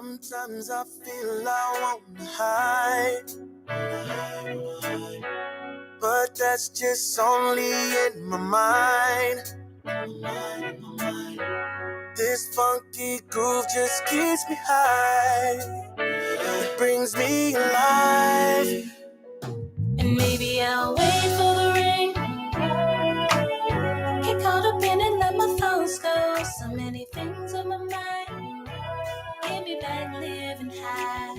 Sometimes I feel I wanna hide, but that's just only in my mind. This funky groove just keeps me high. It brings me alive. And maybe I'll wait for the rain. Get caught up in it, let my thoughts go. So many things on my mind. Give me back living high.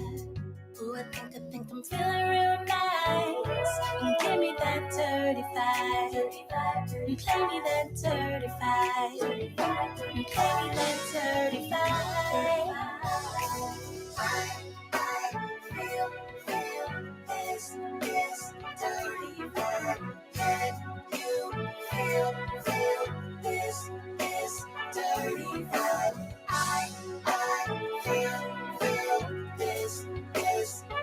Ooh, I think I'm feeling real nice. And give me that 35. And play me that 35. And play me that 35. I feel this 35. Can you feel this 35? I feel this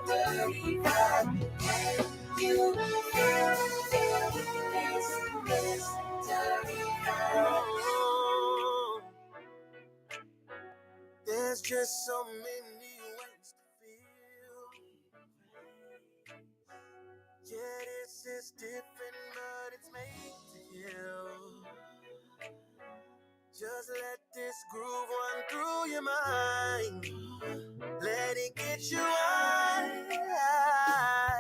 35. Can you feel this 35? There's just so many ways to feel. Yeah, this is different, but it's made to heal. Just let this groove run through your mind. Let it get you high.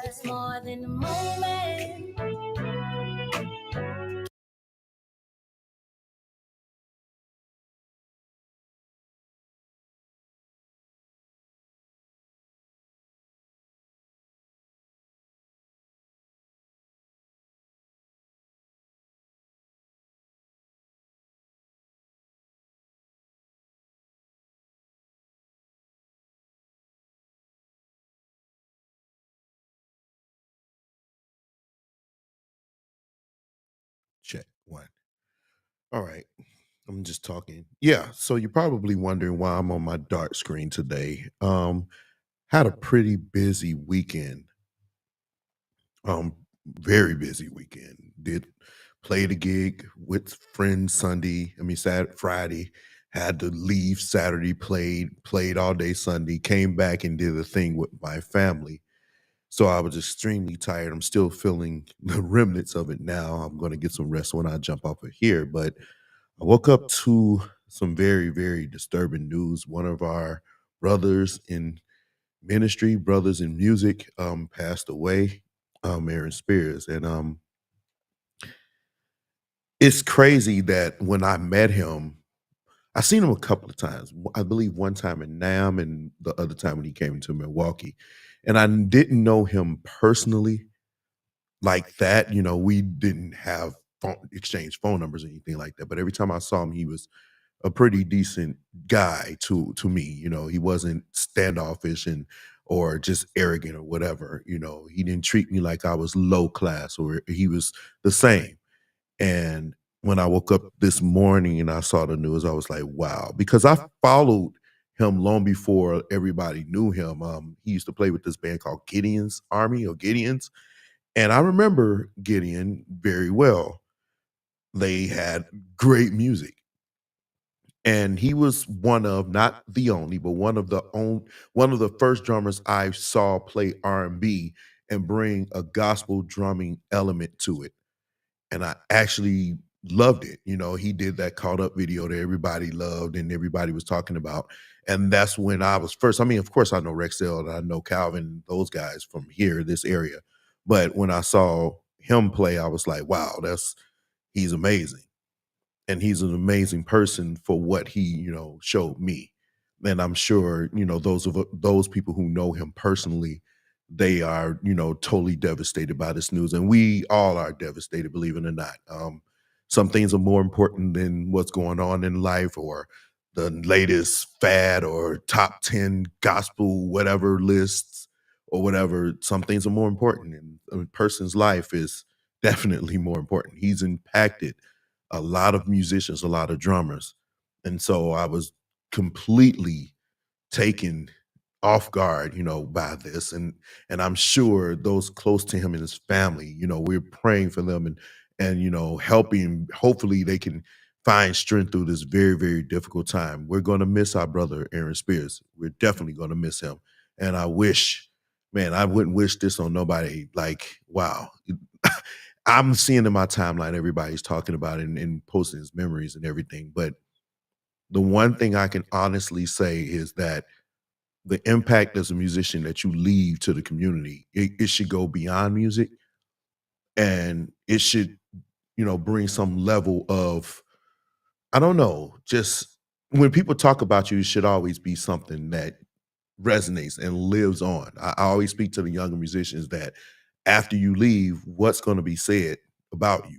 It's more than a moment. Check one. All right. I'm just talking. Yeah. So you're probably wondering why I'm on my dark screen today. Had a pretty busy weekend. Um, Very busy weekend. Did play the gig with friends Sunday. I mean Friday. Had to leave Saturday, played all day Sunday, came back and did a thing with my family. So I was extremely tired. I'm still feeling the remnants of it now. I'm going to get some rest when I jump off of here. But I woke up to some very, very disturbing news. One of our brothers in ministry, brothers in music, passed away, Aaron Spears. And it's crazy that when I met him, I seen him a couple of times. I believe one time in Nam and the other time when he came to Milwaukee. And I didn't know him personally like that. You know, we didn't have exchange phone numbers or anything like that. But every time I saw him, he was a pretty decent guy to me. You know, he wasn't standoffish and or just arrogant or whatever. You know, he didn't treat me like I was low class or he was the same. And when I woke up this morning and I saw the news, I was like, wow, because I followed him long before everybody knew him. He used to play with this band called Gideon's Army or Gideon's. And I remember Gideon very well. They had great music. And he was one of, not the only, but one of the first drummers I saw play R&B and bring a gospel drumming element to it. And I actually loved it. You know, he did that Caught Up video that everybody loved and everybody was talking about. And that's when I was first. I mean, of course, I know Rexdale and I know Calvin, those guys from here, this area. But when I saw him play, I was like, wow, he's amazing. And he's an amazing person for what he, showed me. And I'm sure, those people who know him personally, they are, totally devastated by this news. And we all are devastated, believe it or not. Some things are more important than what's going on in life or the latest fad or top 10 gospel, whatever lists or whatever. Some things are more important. And a person's life is definitely more important. He's impacted a lot of musicians, a lot of drummers. And so I was completely taken off guard, by this. And I'm sure those close to him and his family, we're praying for them and helping. Hopefully they can find strength through this very, very difficult time. We're going to miss our brother, Aaron Spears. We're definitely going to miss him. And I wish, man, I wouldn't wish this on nobody. Like, wow. I'm seeing in my timeline, everybody's talking about it and posting his memories and everything. But the one thing I can honestly say is that the impact as a musician that you leave to the community, it should go beyond music, and it should, bring some level of, I don't know, just when people talk about you, it should always be something that resonates and lives on. I always speak to the younger musicians that after you leave, what's going to be said about you?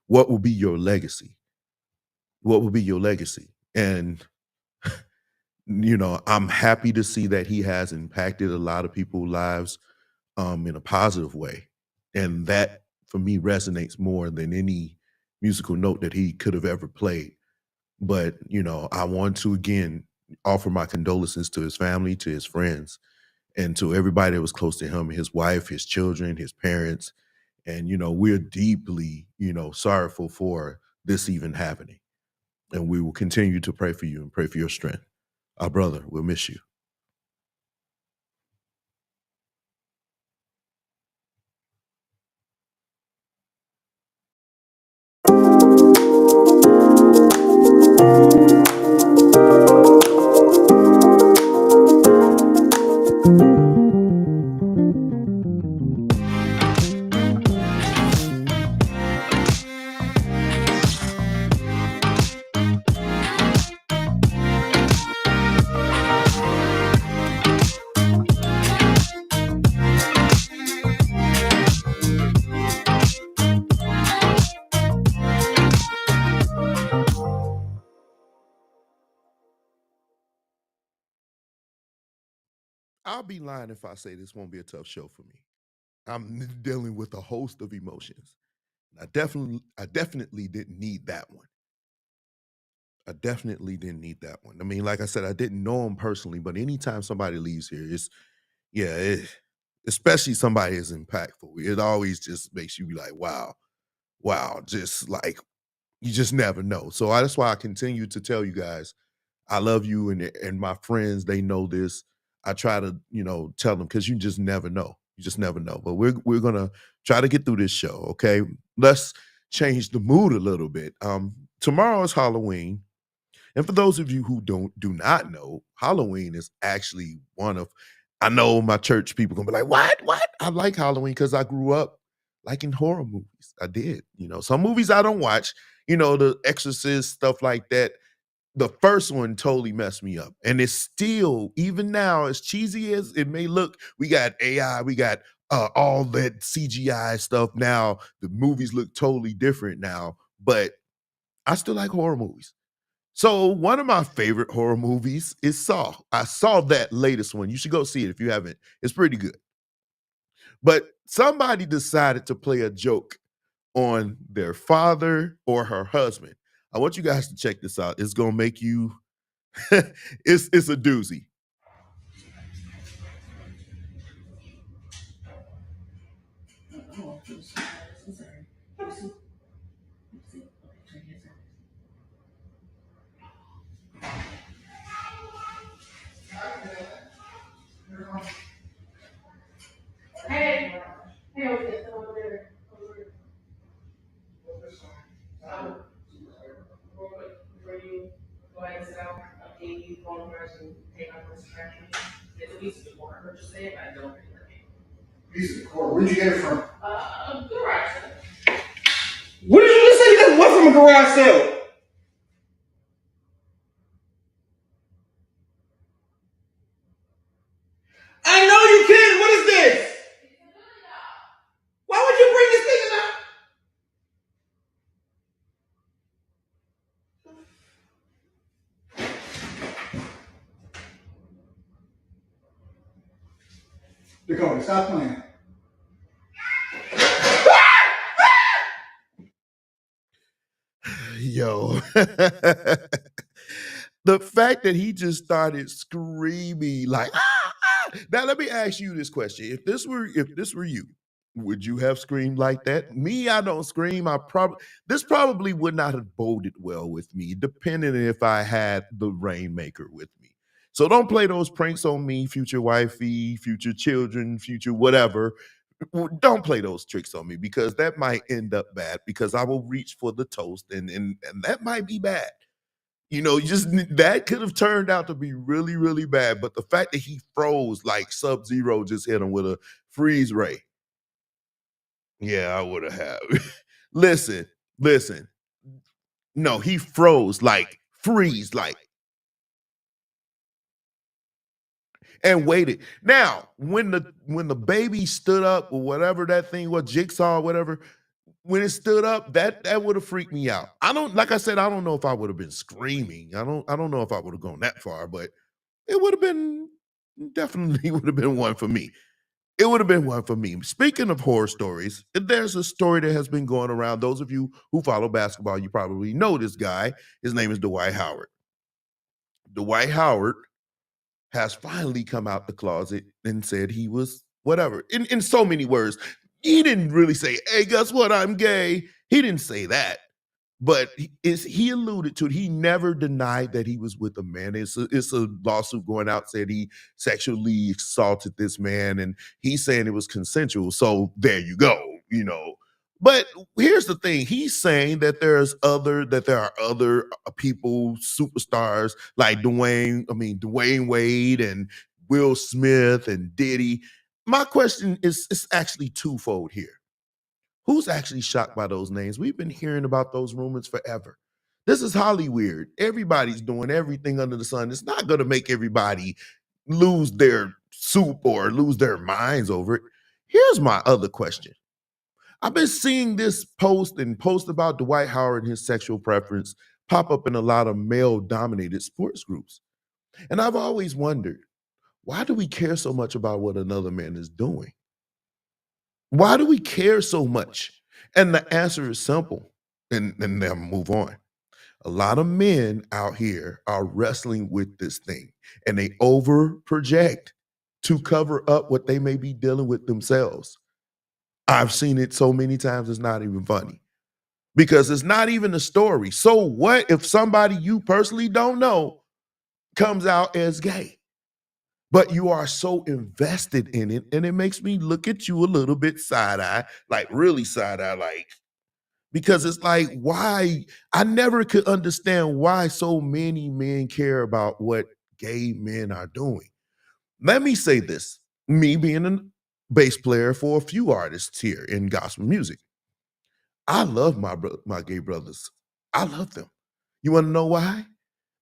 What will be your legacy? What will be your legacy? And I'm happy to see that he has impacted a lot of people's lives in a positive way. And that for me resonates more than any musical note that he could have ever played. But, I want to again offer my condolences to his family, to his friends, and to everybody that was close to him, his wife, his children, his parents. And, we're deeply, sorrowful for this even happening. And we will continue to pray for you and pray for your strength. Our brother, we'll miss you. I'll be lying if I say this won't be a tough show for me. I'm dealing with a host of emotions. I definitely didn't need that one. I definitely didn't need that one. I mean, like I said, I didn't know him personally, but anytime somebody leaves here, yeah, especially somebody as impactful, it always just makes you be like, wow, wow, just like you just never know. So that's why I continue to tell you guys I love you, and my friends, they know this. I try to, tell them because you just never know. You just never know. But we're gonna try to get through this show, okay? Let's change the mood a little bit. Tomorrow is Halloween. And for those of you who do not know, Halloween is actually one of, I know my church people gonna be like, what? What? I like Halloween because I grew up liking horror movies. I did. Some movies I don't watch, The Exorcist, stuff like that. The first one totally messed me up. And it's still, even now, as cheesy as it may look, we got AI, we got all that CGI stuff now. The movies look totally different now, but I still like horror movies. So one of my favorite horror movies is Saw. I saw that latest one. You should go see it if you haven't. It's pretty good. But somebody decided to play a joke on their father or her husband. I want you guys to check this out. It's gonna make you it's a doozy. Piece of cord. Where'd you get it from? What did you just say? You got what from a garage sale? I know you can. What is this? Why would you bring this thing out? Dakota, stop playing. Yo. The fact that he just started screaming like, ah, ah. Now let me ask you this question. If this were you, Would you have screamed like that? Me, I don't scream. I probably this probably would not have boded well with me, depending if I had the rainmaker with me. So don't play those pranks on me, future wifey, future children, future whatever. Don't play those tricks on me because that might end up bad because I will reach for the toast and that might be bad. You know, that could have turned out to be really, really bad. But the fact that he froze like Sub Zero just hit him with a freeze ray. Yeah, I would have. Listen, listen. No, he froze like freeze, like and waited. Now, when the baby stood up or whatever that thing was, jigsaw, or whatever, when it stood up, that would have freaked me out. I don't like I said, I don't know if I would have been screaming. I don't know if I would have gone that far, but it would have been definitely would have been one for me. It would have been one for me. Speaking of horror stories, there's a story that has been going around. Those of you who follow basketball, you probably know this guy. His name is Dwight Howard. Dwight Howard has finally come out the closet and said he was whatever. In so many words, he didn't really say, "Hey, guess what? I'm gay." He didn't say that. But he alluded to it. He never denied that he was with a man. It's a lawsuit going out said he sexually assaulted this man, and he's saying it was consensual. So there you go, you know. But here's the thing: he's saying that there are other people, superstars like Dwayne Wade and Will Smith and Diddy. My question is actually twofold here. Who's actually shocked by those names? We've been hearing about those rumors forever. This is Hollywood. Everybody's doing everything under the sun. It's not going to make everybody lose their soup or lose their minds over it. Here's my other question. I've been seeing this post about Dwight Howard and his sexual preference pop up in a lot of male dominated sports groups. And I've always wondered, why do we care so much about what another man is doing? Why do we care so much? And the answer is simple. And then move on. A lot of men out here are wrestling with this thing and they over project to cover up what they may be dealing with themselves. I've seen it so many times, it's not even funny because it's not even a story. So, what if somebody you personally don't know comes out as gay? But you are so invested in it, and it makes me look at you a little bit side eye, like really side eye, like because it's like, why? I never could understand why so many men care about what gay men are doing. Let me say this me being a bass player for a few artists here in gospel music, I love my gay brothers. I love them. You want to know why?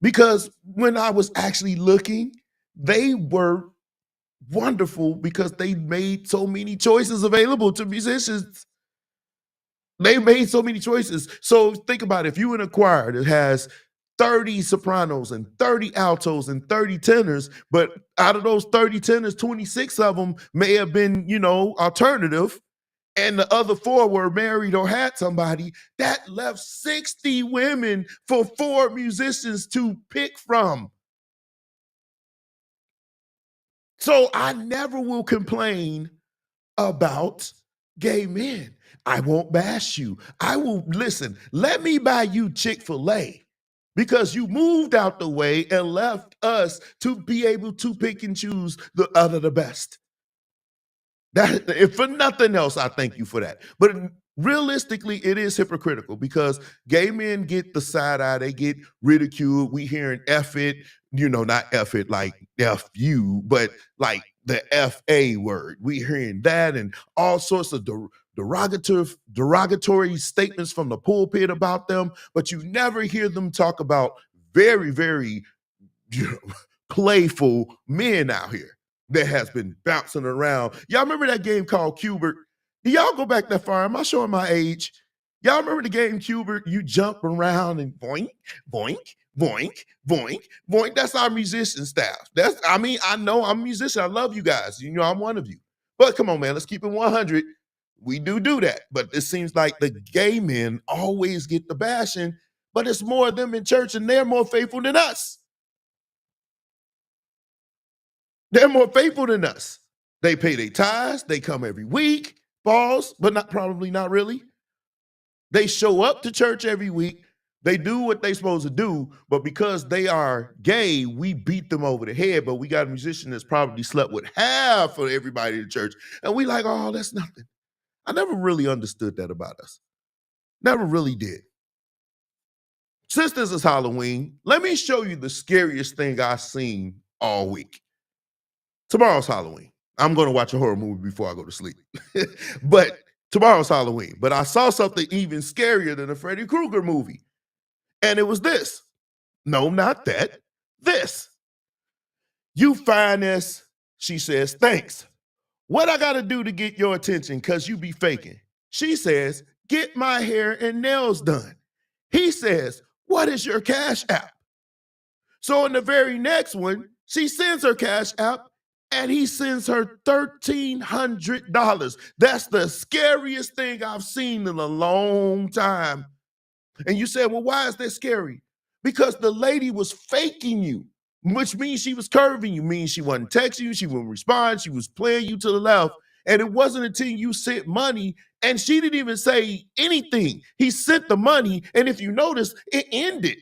Because when I was actually looking, they were wonderful because they made so many choices available to musicians. They made so many choices. So think about it. If you in a choir that has 30 sopranos and 30 altos and 30 tenors, but out of those 30 tenors, 26 of them may have been, alternative, and the other four were married or had somebody, that left 60 women for four musicians to pick from. So I never will complain about gay men. I won't bash you. I will listen. Let me buy you Chick-fil-A because you moved out the way and left us to be able to pick and choose the other the best. That if for nothing else, I thank you for that. But realistically, it is hypocritical because gay men get the side eye, they get ridiculed. We hearing F it, not F it like F you, but like the F-A word. We hearing that and all sorts of derogatory statements from the pulpit about them, but you never hear them talk about very, very you know, playful men out here that has been bouncing around. Y'all remember that game called Cubert? Do y'all go back that far? Am I showing my age? Y'all remember the game Cubert? You jump around and boink, boink, boink, boink, boink. That's our musician staff. I know I'm a musician. I love you guys. You know, I'm one of you. But come on, man, let's keep it 100. We do that. But it seems like the gay men always get the bashing, but it's more of them in church and they're more faithful than us. They're more faithful than us. They pay their tithes. They come every week. Balls, but not probably not really. They show up to church every week. They do what they supposed to do, but because they are gay, we beat them over the head. But we got a musician that's probably slept with half of everybody in church, and we like, oh, that's nothing. I never really understood that about us. Never really did. Since this is Halloween, let me show you the scariest thing I've seen all week. Tomorrow's Halloween. I'm going to watch a horror movie before I go to sleep. But tomorrow's Halloween. But I saw something even scarier than a Freddy Krueger movie. And it was this. No, not that. This. You find this. She says, thanks. What I got to do to get your attention? Because you be faking. She says, get my hair and nails done. He says, what is your cash app? So in the very next one, she sends her cash app and he sends her $1,300. That's the scariest thing I've seen in a long time. And you said, well, why is that scary? Because the lady was faking you, which means she was curving you, means she wasn't texting you, she wouldn't respond, she was playing you to the left. And it wasn't until you sent money, and she didn't even say anything. He sent the money, and if you notice, it ended.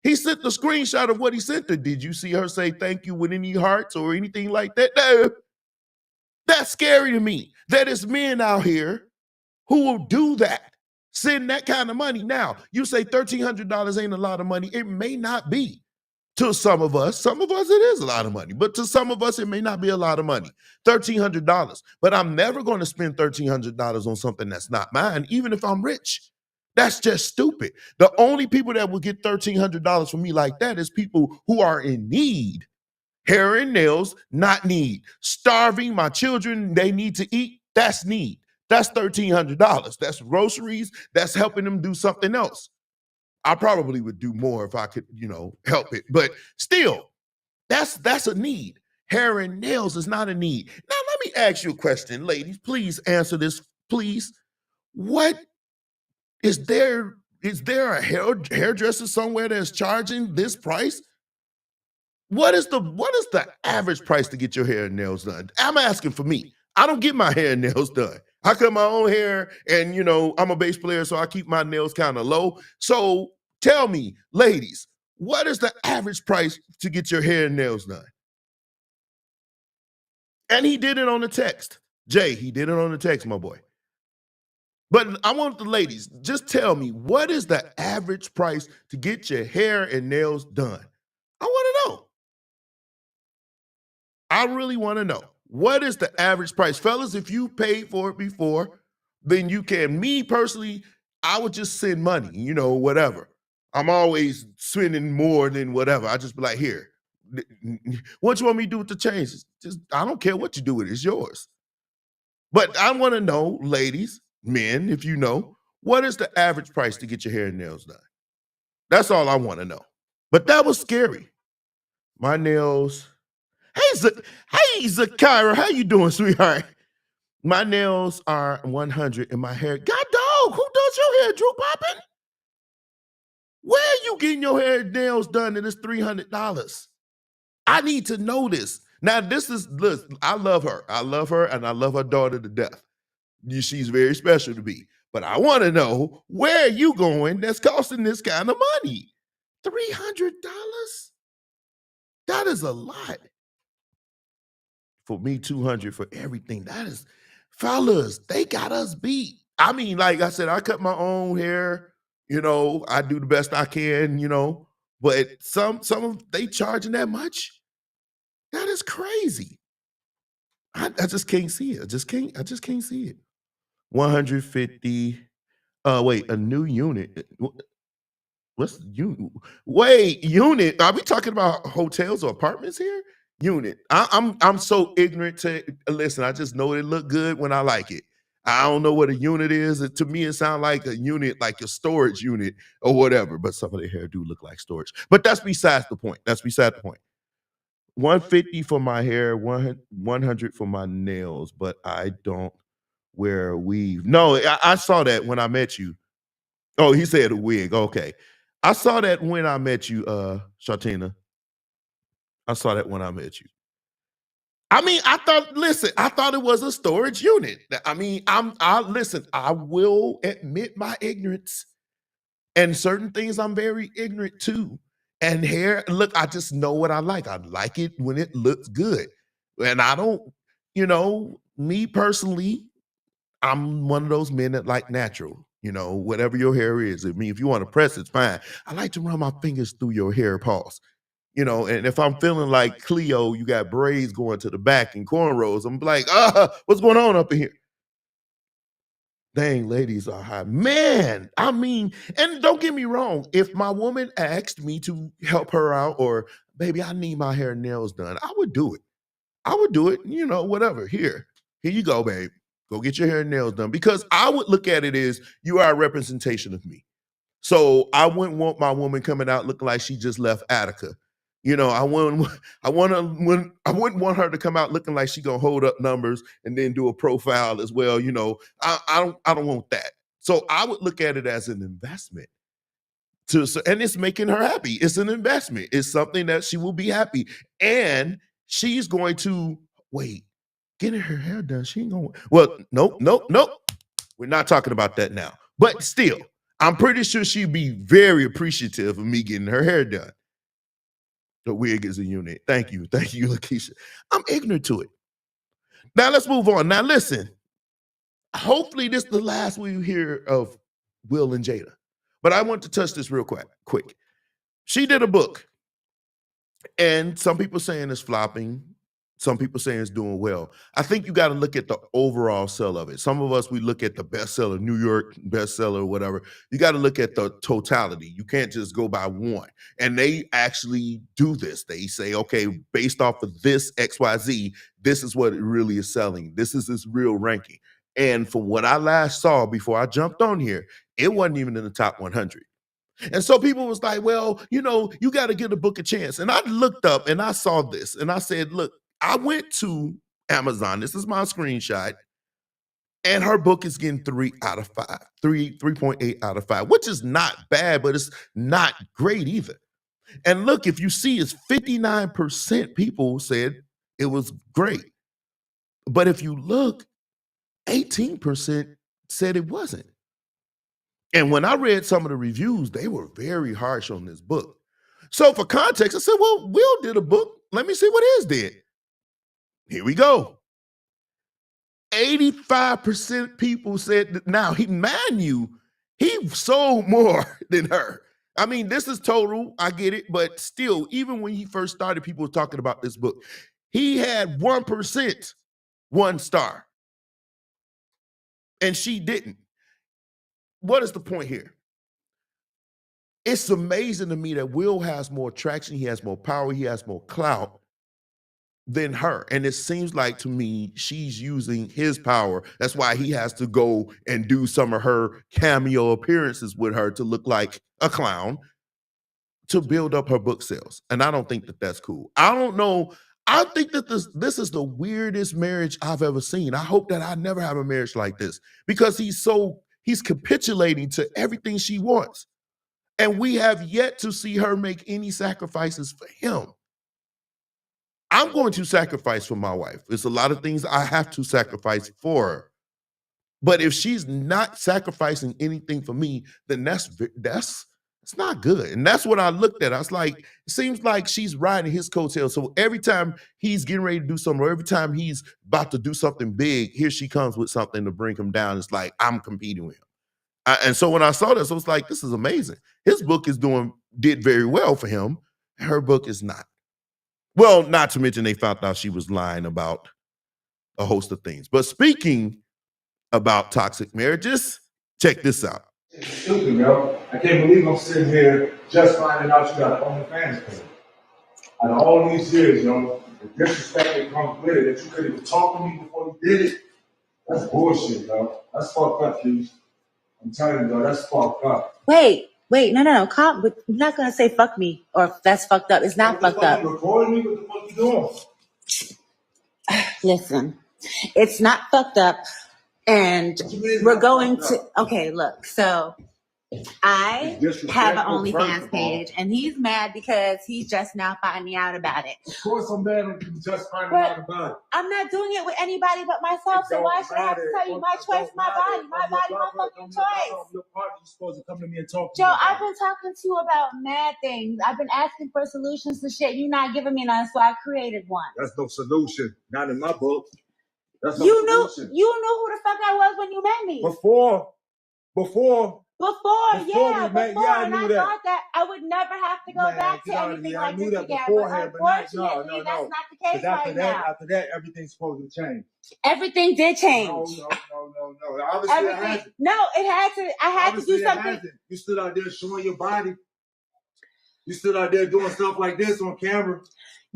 He sent the screenshot of what he sent her. Did you see her say thank you with any hearts or anything like that? No. That's scary to me. That is men out here who will do that, send that kind of money. Now, you say $1,300 ain't a lot of money. It may not be to some of us. Some of us, it is a lot of money. But to some of us, it may not be a lot of money. $1,300. But I'm never going to spend $1,300 on something that's not mine, even if I'm rich. That's just stupid. The only people that will get $1,300 from me like that is people who are in need. Hair and nails, not need. Starving, my children, they need to eat, that's need. That's $1,300. That's groceries. That's helping them do something else. I probably would do more if I could, help it. But still, that's a need. Hair and nails is not a need. Now, let me ask you a question, ladies. Please answer this, please. What is there? Is there a hairdresser somewhere that's charging this price? What is the average price to get your hair and nails done? I'm asking for me. I don't get my hair and nails done. I cut my own hair, and I'm a bass player, so I keep my nails kind of low. So tell me, ladies, what is the average price to get your hair and nails done? And he did it on the text. Jay, he did it on the text, my boy. But I want the ladies, just tell me, what is the average price to get your hair and nails done? I want to know. I really want to know, what is the average price? Fellas, if you paid for it before, then you can. Me personally, I would just send money, whatever. I'm always spending more than whatever. I just be like, here, what you want me to do with the change? Just, I don't care what you do with it, it's yours. But I want to know, ladies, men, if you know, what is the average price to get your hair and nails done? That's all I want to know. But that was scary. My nails. Hey, Zakira, how you doing, sweetheart? My nails are 100 and my hair. God dog, who does your hair, Drew Poppin? Where are you getting your hair and nails done and it's $300? I need to know this. Now, listen, I love her. I love her and I love her daughter to death. She's very special to me. But I want to know, where are you going that's costing this kind of money? $300? That is a lot. For me, 200 for everything. That is, fellas, they got us beat. I mean, like I said, I cut my own hair, I do the best I can, but some of they charging that much. That is crazy. I just can't see it. I just can't see it. 150. Wait, a new unit. What's you? Wait, unit? Are we talking about hotels or apartments here? Unit. I'm so ignorant to listen. I just know it look good when I like it. I don't know what a unit is. To me, it sounds like a unit, like a storage unit or whatever. But some of the hair do look like storage. But that's besides the point. That's beside the point. 150 for my hair, 100 for my nails. But I don't wear a weave. No, I saw that when I met you. Oh, he said a wig. Okay. I saw that when I met you, Shatina. I saw that when I met you. I mean, I thought it was a storage unit. I mean, I will admit my ignorance. And certain things I'm very ignorant to. And hair, look, I just know what I like. I like it when it looks good. And I don't, me personally, I'm one of those men that like natural, whatever your hair is. I mean, if you want to press, it's fine. I like to run my fingers through your hair pulse. And if I'm feeling like Cleo, you got braids going to the back and cornrows, I'm like, what's going on up in here? Dang, ladies are hot. Man, I mean, and don't get me wrong, if my woman asked me to help her out or, baby, I need my hair and nails done, I would do it. I would do it, whatever. Here you go, babe. Go get your hair and nails done. Because I would look at it as you are a representation of me. So I wouldn't want my woman coming out looking like she just left Attica. I wouldn't want her to come out looking like she gonna hold up numbers and then do a profile as well. I don't want that. So I would look at it as an investment and it's making her happy. It's an investment. It's something that she will be happy. And she's going to wait, getting her hair done. She ain't going, well, nope. We're not talking about that now. But still, I'm pretty sure she'd be very appreciative of me getting her hair done. The wig is a unit. Thank you, Lakeisha. I'm ignorant to it. Now let's move on. Now listen, hopefully this is the last we hear of Will and Jada. But I want to touch this real quick. She did a book, and some people saying it's flopping. Some people saying it's doing well. I think you got to look at the overall sell of it. Some of us, we look at the bestseller, New York bestseller, whatever. You got to look at the totality. You can't just go by one. And they actually do this. They say, okay, based off of this XYZ, this is what it really is selling. This is its real ranking. And from what I last saw before I jumped on here, it wasn't even in the top 100. And so people was like, well, you got to give the book a chance. And I looked up and I saw this and I said, look, I went to Amazon. This is my screenshot. And her book is getting 3 out of 5, 3.8 out of 5, which is not bad, but it's not great either. And look, if you see, it's 59% people said it was great. But if you look, 18% said it wasn't. And when I read some of the reviews, they were very harsh on this book. So for context, I said, well, Will did a book. Let me see what his did. Here we go. 85% people said that. Now, he sold more than her. I mean, this is total. I get it. But still, even when he first started, people were talking about this book. He had 1% 1 star. And she didn't. What is the point here? It's amazing to me that Will has more traction. He has more power. He has more clout than her. And it seems like to me, she's using his power. That's why he has to go and do some of her cameo appearances with her to look like a clown to build up her book sales. And I don't think that that's cool. I don't know. I think that this is the weirdest marriage I've ever seen. I hope that I never have a marriage like this because he's capitulating to everything she wants. And we have yet to see her make any sacrifices for him. I'm going to sacrifice for my wife. There's a lot of things I have to sacrifice for her. But if she's not sacrificing anything for me, then that's it's not good. And that's what I looked at. I was like, it seems like she's riding his coattails. So every time he's getting ready to do something, or every time he's about to do something big, here she comes with something to bring him down. It's like, I'm competing with him. And so when I saw this, I was like, this is amazing. His book did very well for him. Her book is not. Well, not to mention they found out she was lying about a host of things. But speaking about toxic marriages, check this out. It's stupid, yo. I can't believe I'm sitting here just finding out you got an OnlyFans page. Out of all these years, yo, the disrespect that comes with it, that you couldn't even talk to me before you did it, that's bullshit, yo. That's fucked up, Hughes. I'm telling you, yo, that's fucked up. Wait, no. Calm. But you're not going to say fuck me or that's fucked up. It's not fucked up. You recording me? What the fuck you doing? Listen, it's not fucked up. And we're going to, okay, look, so I It's have an disrespectful, first OnlyFans of all. page, and he's mad because he's just now finding out about it. Of course, I'm mad at you just finding out about it. I'm not doing it with anybody but myself, so why should I have to tell you my choice, my body, my fucking choice? I'm your partner. You're supposed to come to me and talk to Joe, me. I've been talking to you about mad things. I've been asking for solutions to shit. You're not giving me none, so I created one. That's no solution. Not in my book. That's no You solution. knew who the fuck I was when you met me. Before, I knew that. thought that I would never have to go back to anything like this again. Beforehand, but but unfortunately, that's not the case right now. After that, everything's supposed to change. Everything did change. No. Obviously, it hasn't. No, it had to. I had to do something. You stood out there showing your body. You stood out there doing stuff like this on camera.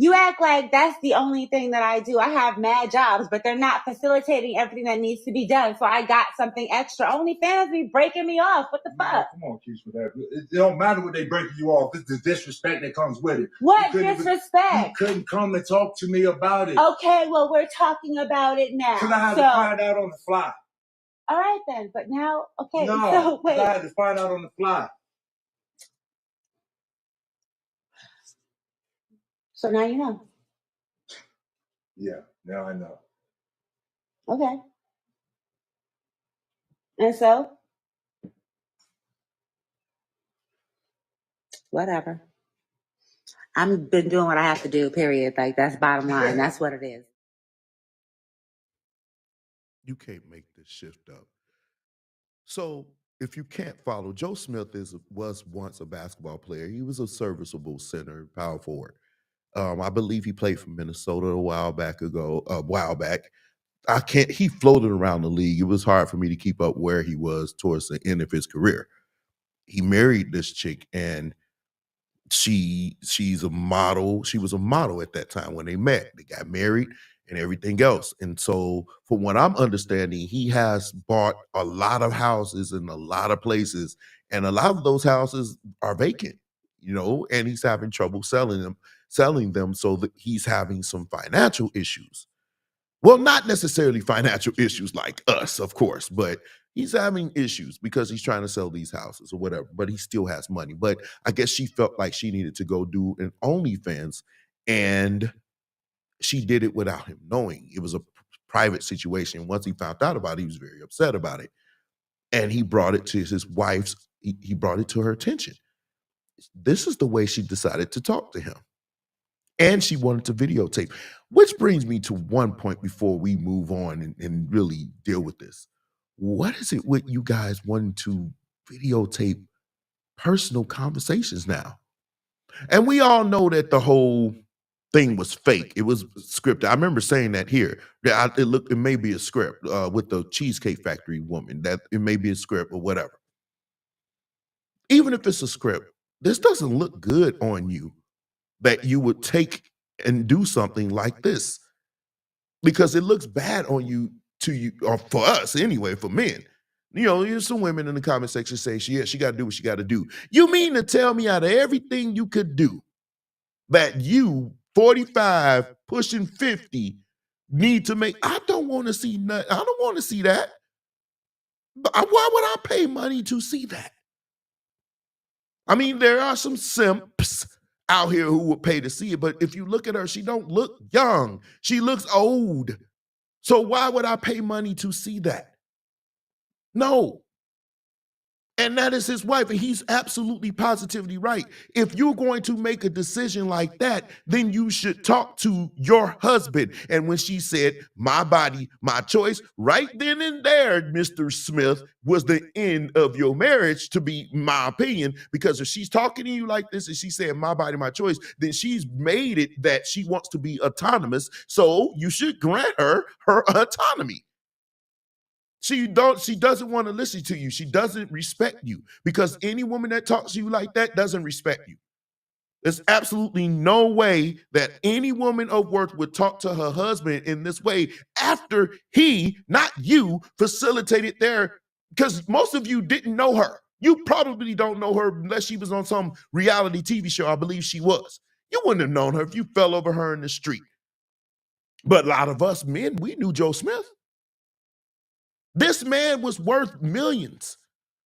You act like that's the only thing that I do. I have mad jobs, but they're not facilitating everything that needs to be done. So I got something extra. OnlyFans be breaking me off. What the fuck? Come on, Keisha, for that. It don't matter what they breaking you off. It's the disrespect that comes with it. What disrespect? You couldn't come and talk to me about it. Okay, well, we're talking about it now. Because I had to find out on the fly. All right, then. But now, okay. No, so wait. I had to find out on the fly. So now you know. Yeah, now I know. Okay. And so? Whatever. I've been doing what I have to do, period. Like, that's bottom line. That's what it is. You can't make this shift up. So if you can't follow, Joe Smith was once a basketball player. He was a serviceable center, power forward. I believe he played for Minnesota a while back. He floated around the league. It was hard for me to keep up where he was towards the end of his career. He married this chick, and she's a model. She was a model at that time when they met. They got married and everything else. And so from what I'm understanding, he has bought a lot of houses in a lot of places, and a lot of those houses are vacant, and he's having trouble selling them, so that he's having some financial issues. Well, not necessarily financial issues like us, of course, but he's having issues because he's trying to sell these houses or whatever, but he still has money. But I guess she felt like she needed to go do an OnlyFans, and she did it without him knowing. It was a private situation. Once he found out about it, he was very upset about it. And he brought it to his wife's, he brought it to her attention. This is the way she decided to talk to him. And she wanted to videotape, which brings me to one point before we move on and really deal with this. What is it with you guys wanting to videotape personal conversations now? And we all know that the whole thing was fake. It was scripted. I remember saying that here. It may be a script with the Cheesecake Factory woman, that it may be a script or whatever. Even if it's a script, this doesn't look good on you, that you would take and do something like this, because it looks bad on you, or for us anyway, for men. There's some women in the comment section say she got to do what she got to do. You mean to tell me out of everything you could do that you 45 pushing 50 need to make? I don't want to see nothing. I don't want to see that. But why would I pay money to see that? I mean, there are some simps out here who would pay to see it, but if you look at her, she don't look young. She looks old. So why would I pay money to see that? No. And that is his wife, and he's absolutely positively right. If you're going to make a decision like that, then you should talk to your husband. And when she said, "My body, my choice," right then and there, Mr. Smith, was the end of your marriage, to be my opinion, because if she's talking to you like this and she's saying, "My body, my choice," then she's made it that she wants to be autonomous. So you should grant her autonomy. She doesn't want to listen to you. She doesn't respect you, because any woman that talks to you like that doesn't respect you. There's absolutely no way that any woman of worth would talk to her husband in this way after he, not you, facilitated their, because most of you didn't know her. You probably don't know her unless she was on some reality TV show. I believe she was. You wouldn't have known her if you fell over her in the street. But a lot of us men, we knew Joe Smith. This man was worth millions.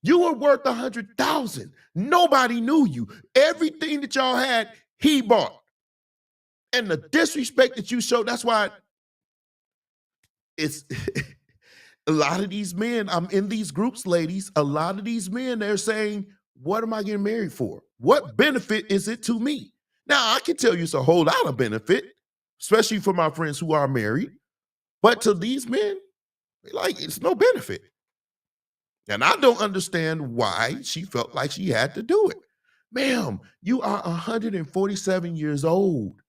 You were worth 100,000. Nobody knew you. Everything that y'all had, he bought. And the disrespect that you showed, that's why it's a lot of these men, I'm in these groups, ladies, a lot of these men, they're saying, what am I getting married for? What benefit is it to me? Now, I can tell you it's a whole lot of benefit, especially for my friends who are married. But to these men, like, it's no benefit. And I don't understand why she felt like she had to do it. Ma'am, you are 147 years old.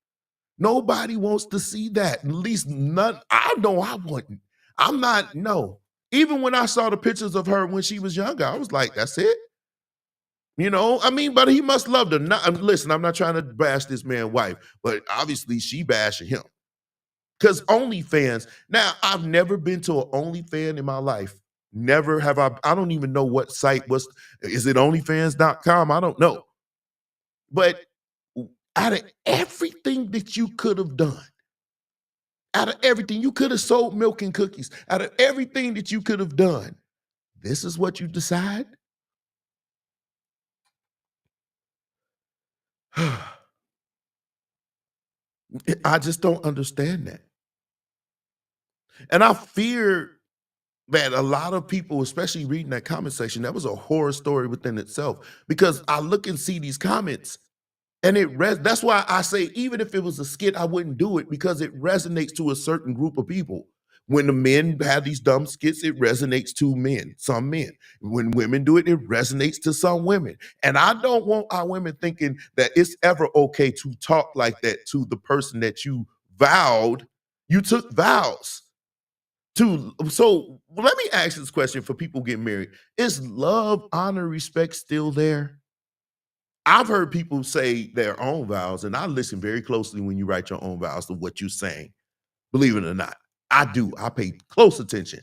Nobody wants to see that. At least none. I know I wouldn't. I'm not, no. Even when I saw the pictures of her when she was younger, I was like, that's it. You know, I mean, but he must love her. Listen, I'm not trying to bash this man's wife, but obviously she bashing him. Because OnlyFans, now I've never been to an OnlyFans in my life. Never have I don't even know what site was. Is it OnlyFans.com? I don't know. But out of everything that you could have done, out of everything, you could have sold milk and cookies. Out of everything that you could have done, this is what you decide? I just don't understand that. And I fear that a lot of people, especially reading that comment section, that was a horror story within itself. Because I look and see these comments, and that's why I say, even if it was a skit, I wouldn't do it because it resonates to a certain group of people. When the men have these dumb skits, it resonates to men, some men. When women do it, it resonates to some women. And I don't want our women thinking that it's ever okay to talk like that to the person that you vowed, you took vows to. So let me ask this question for people getting married. Is love, honor, respect still there? I've heard people say their own vows, and I listen very closely when you write your own vows to what you're saying. Believe it or not, I do. I pay close attention.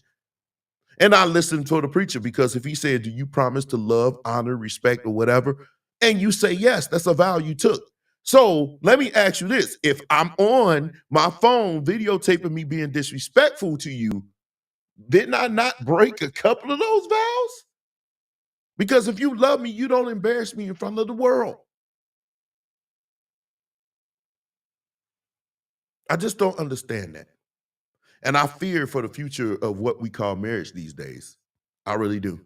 And I listen to the preacher because if he said, do you promise to love, honor, respect, or whatever? And you say yes, that's a vow you took. So let me ask you this. If I'm on my phone videotaping me being disrespectful to you, didn't I not break a couple of those vows? Because if you love me, you don't embarrass me in front of the world. I just don't understand that. And I fear for the future of what we call marriage these days. I really do.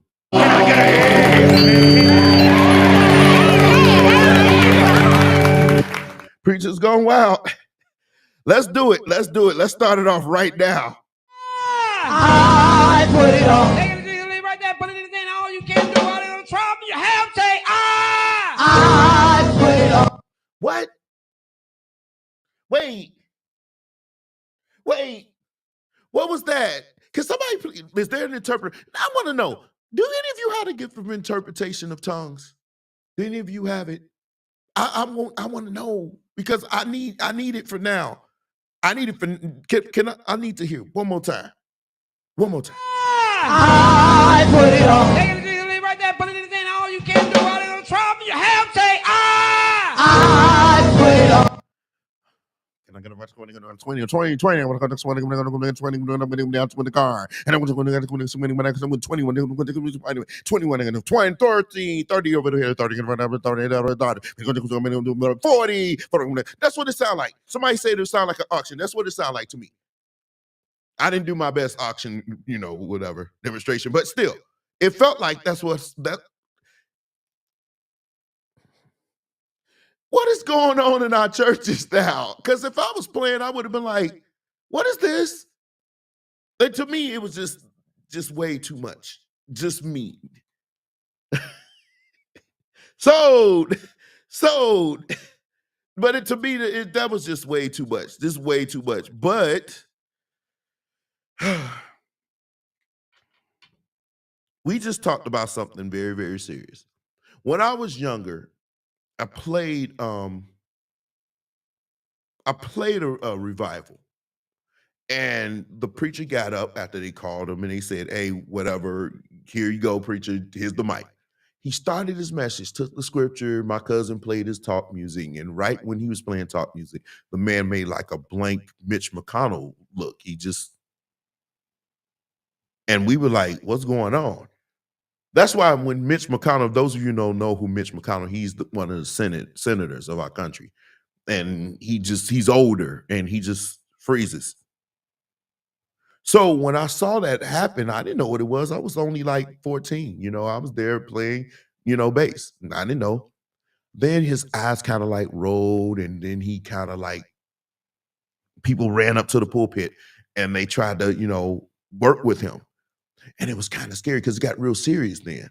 Preacher's going wild. Let's do it. Let's do it. Let's start it off right now. I put it on. Take it right there, put it in all you can do out of the trouble. You have to say, I put it on. What? Wait. What was that? Can somebody please, is there an interpreter? I want to know, do any of you have a gift of interpretation of tongues? Do any of you have it? I want to know because I need it for now. I need it for I need to hear one more time. One more time. I put it on. Take it right there, put it in all you can do out of the trouble. You have to say, I put it on. And I'm gonna watch 20 on 20 or 20, 20. I'm gonna go to 20, I'm gonna go to 20, I'm gonna go down to the car. And I'm gonna go to 20, 21, I'm gonna 21, I'm gonna 21, I'm gonna 20, 30, 30 over here, 30, 40. That's what it sounds like. Somebody said it sound like an auction. That's what it sounds like to me. I didn't do my best auction, whatever demonstration, but still, it felt like that's that. What is going on in our churches now? Because if I was playing, I would have been like, what is this? And to me, it was just way too much. Just me. Sold. But to me, that was just way too much. Just way too much. But we just talked about something very, very serious. When I was younger, I played a revival. And the preacher got up after they called him and they said, hey, whatever, here you go, preacher, here's the mic. He started his message, took the scripture, my cousin played his talk music, and right when he was playing talk music, the man made like a blank Mitch McConnell look. And we were like, what's going on? That's why when Mitch McConnell, those of you who don't know who Mitch McConnell, he's one of the senators of our country, and he's older and he just freezes. So when I saw that happen, I didn't know what it was. I was only like 14, I was there playing, bass. And I didn't know. Then his eyes kind of like rolled, and then he kind of like people ran up to the pulpit and they tried to, work with him. And it was kind of scary because it got real serious then.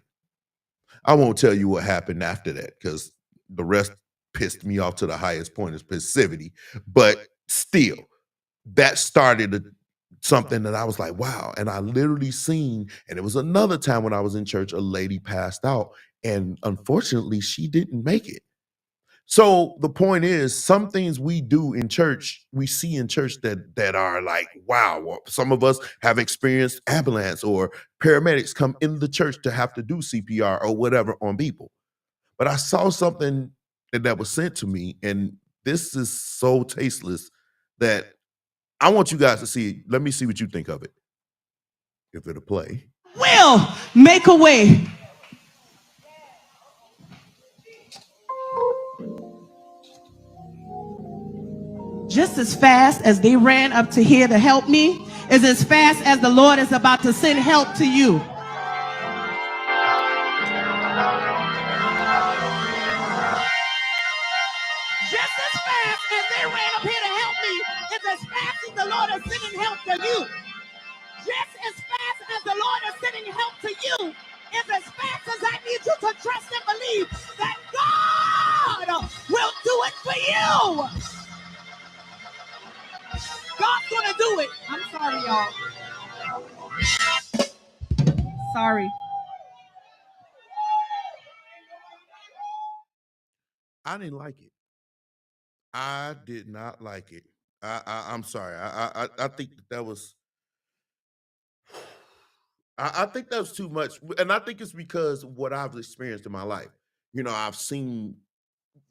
I won't tell you what happened after that because the rest pissed me off to the highest point of passivity. But still, that started something that I was like, wow. And I literally seen, and it was another time when I was in church, a lady passed out. And unfortunately, she didn't make it. So the point is, some things we do in church, we see in church that are like, wow. Well, some of us have experienced ambulance or paramedics come in the church to have to do CPR or whatever on people. But I saw something that was sent to me, and this is so tasteless that I want you guys to see it. Let me see what you think of it. If it'll play. Will make a way. Just as fast as they ran up to here to help me is as fast as the Lord is about to send help to you. Just as fast as they ran up here to help me is as fast as the Lord is sending help to you. Just as fast as the Lord is sending help to you is as fast as I need you to trust and believe that God will do it for you. God's gonna do it. I'm sorry, y'all. Sorry. I didn't like it. I did not like it. I'm sorry. I think that was. I think that was too much, and I think it's because what I've experienced in my life. I've seen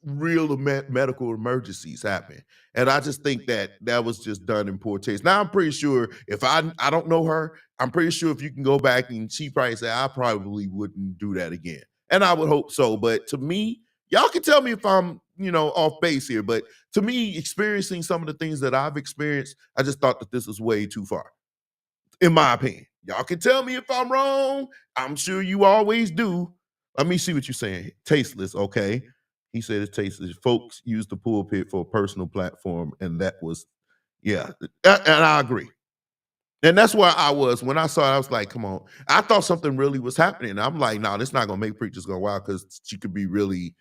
real medical emergencies happen, and I just think that was just done in poor taste. Now I'm pretty sure if I don't know her, I'm pretty sure if you can go back and she probably say I probably wouldn't do that again, and I would hope so. But to me, y'all can tell me if I'm off base here, but to me, experiencing some of the things that I've experienced, I just thought that this was way too far, in my opinion. Y'all can tell me if I'm wrong. I'm sure you always do. Let me see what you're saying. Tasteless, okay. He said it's tasteless. Folks use the pulpit for a personal platform, and that was, yeah. And I agree. And that's where I was when I saw it. I was like, "Come on!" I thought something really was happening. I'm like, "No, this not gonna make preachers go wild because she could be really,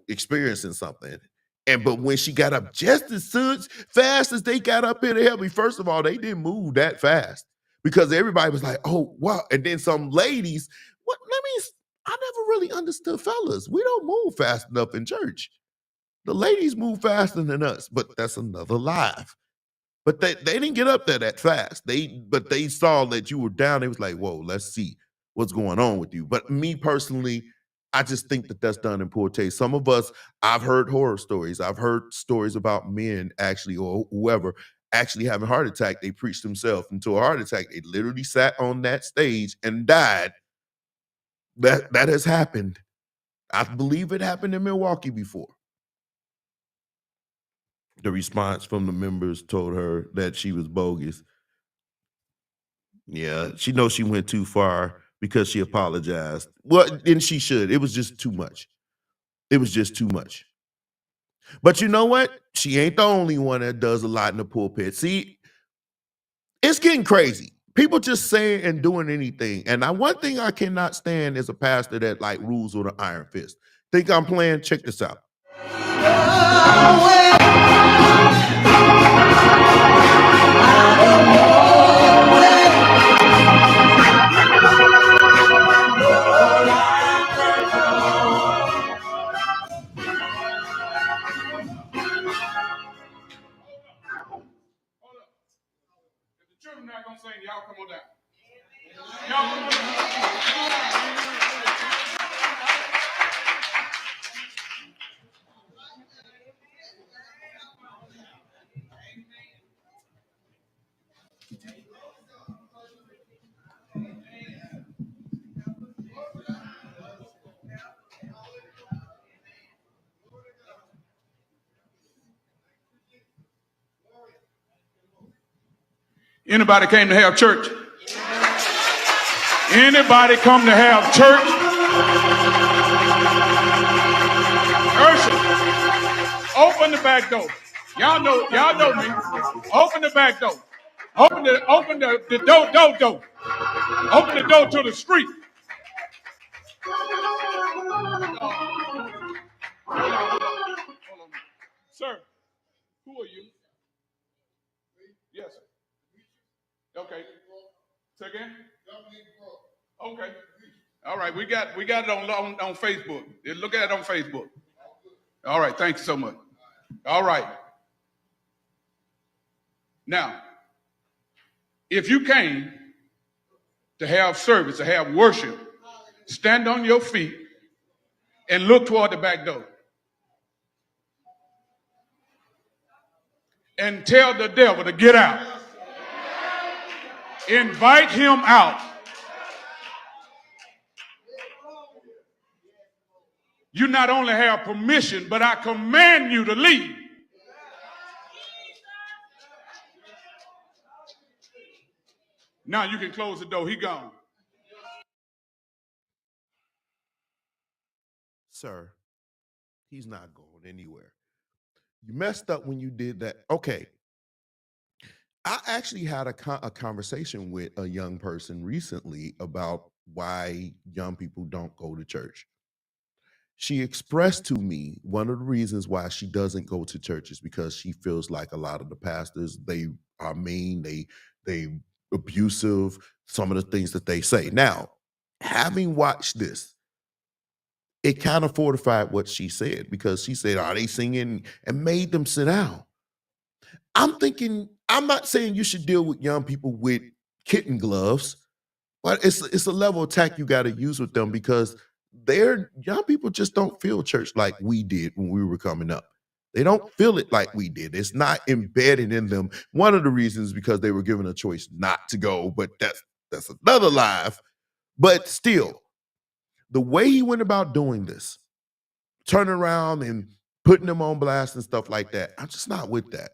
experiencing something." And but when she got up just as soon fast as they got up here to help me, first of all, they didn't move that fast because everybody was like, "Oh wow!" And then some ladies, what? Let me. I never really understood, fellas. We don't move fast enough in church. The ladies move faster than us, but that's another live. But they didn't get up there that fast. They saw that you were down. They was like, "Whoa, let's see what's going on with you." But me personally, I just think that that's done in poor taste. Some of us, I've heard horror stories. I've heard stories about men actually, or whoever, actually having a heart attack. They preached themselves into a heart attack. They literally sat on that stage and died. That has happened. I believe it happened in Milwaukee before. The response from the members told her that she was bogus. Yeah, she knows she went too far because she apologized. Well, and she should. It was just too much. It was just too much. But you know what? She ain't the only one that does a lot in the pulpit. See, it's getting crazy. People just saying and doing anything. And one thing I cannot stand is a pastor that like rules with an iron fist. Think I'm playing? Check this out. The children not gonna sing. Y'all come on down. Y'all come on down. Anybody came to have church? Anybody come to have church? Urshel, open the back door. Y'all know me. Open the back door. Open the door. Open the door to the street. Sir, who are you? Yes. Okay. Say again? Okay. All right. We got it on Facebook. Look at it on Facebook. All right. Thank you so much. All right. Now, if you came to have service, to have worship, stand on your feet and look toward the back door. And tell the devil to get out. Invite him out. You not only have permission, but I command you to leave. Now you can close the door. He gone. Sir, he's not going anywhere. You messed up when you did that. Okay. I actually had a conversation with a young person recently about why young people don't go to church. She expressed to me one of the reasons why she doesn't go to church is because she feels like a lot of the pastors, they are mean, they abusive, some of the things that they say. Now, having watched this, it kind of fortified what she said because she said, "Are they singing?" and made them sit down. I'm thinking, I'm not saying you should deal with young people with kitten gloves, but it's a level of attack you got to use with them because they're young people just don't feel church like we did when we were coming up. They don't feel it like we did. It's not embedded in them. One of the reasons is because they were given a choice not to go, but that's another life. But still, the way he went about doing this, turning around and putting them on blast and stuff like that, I'm just not with that.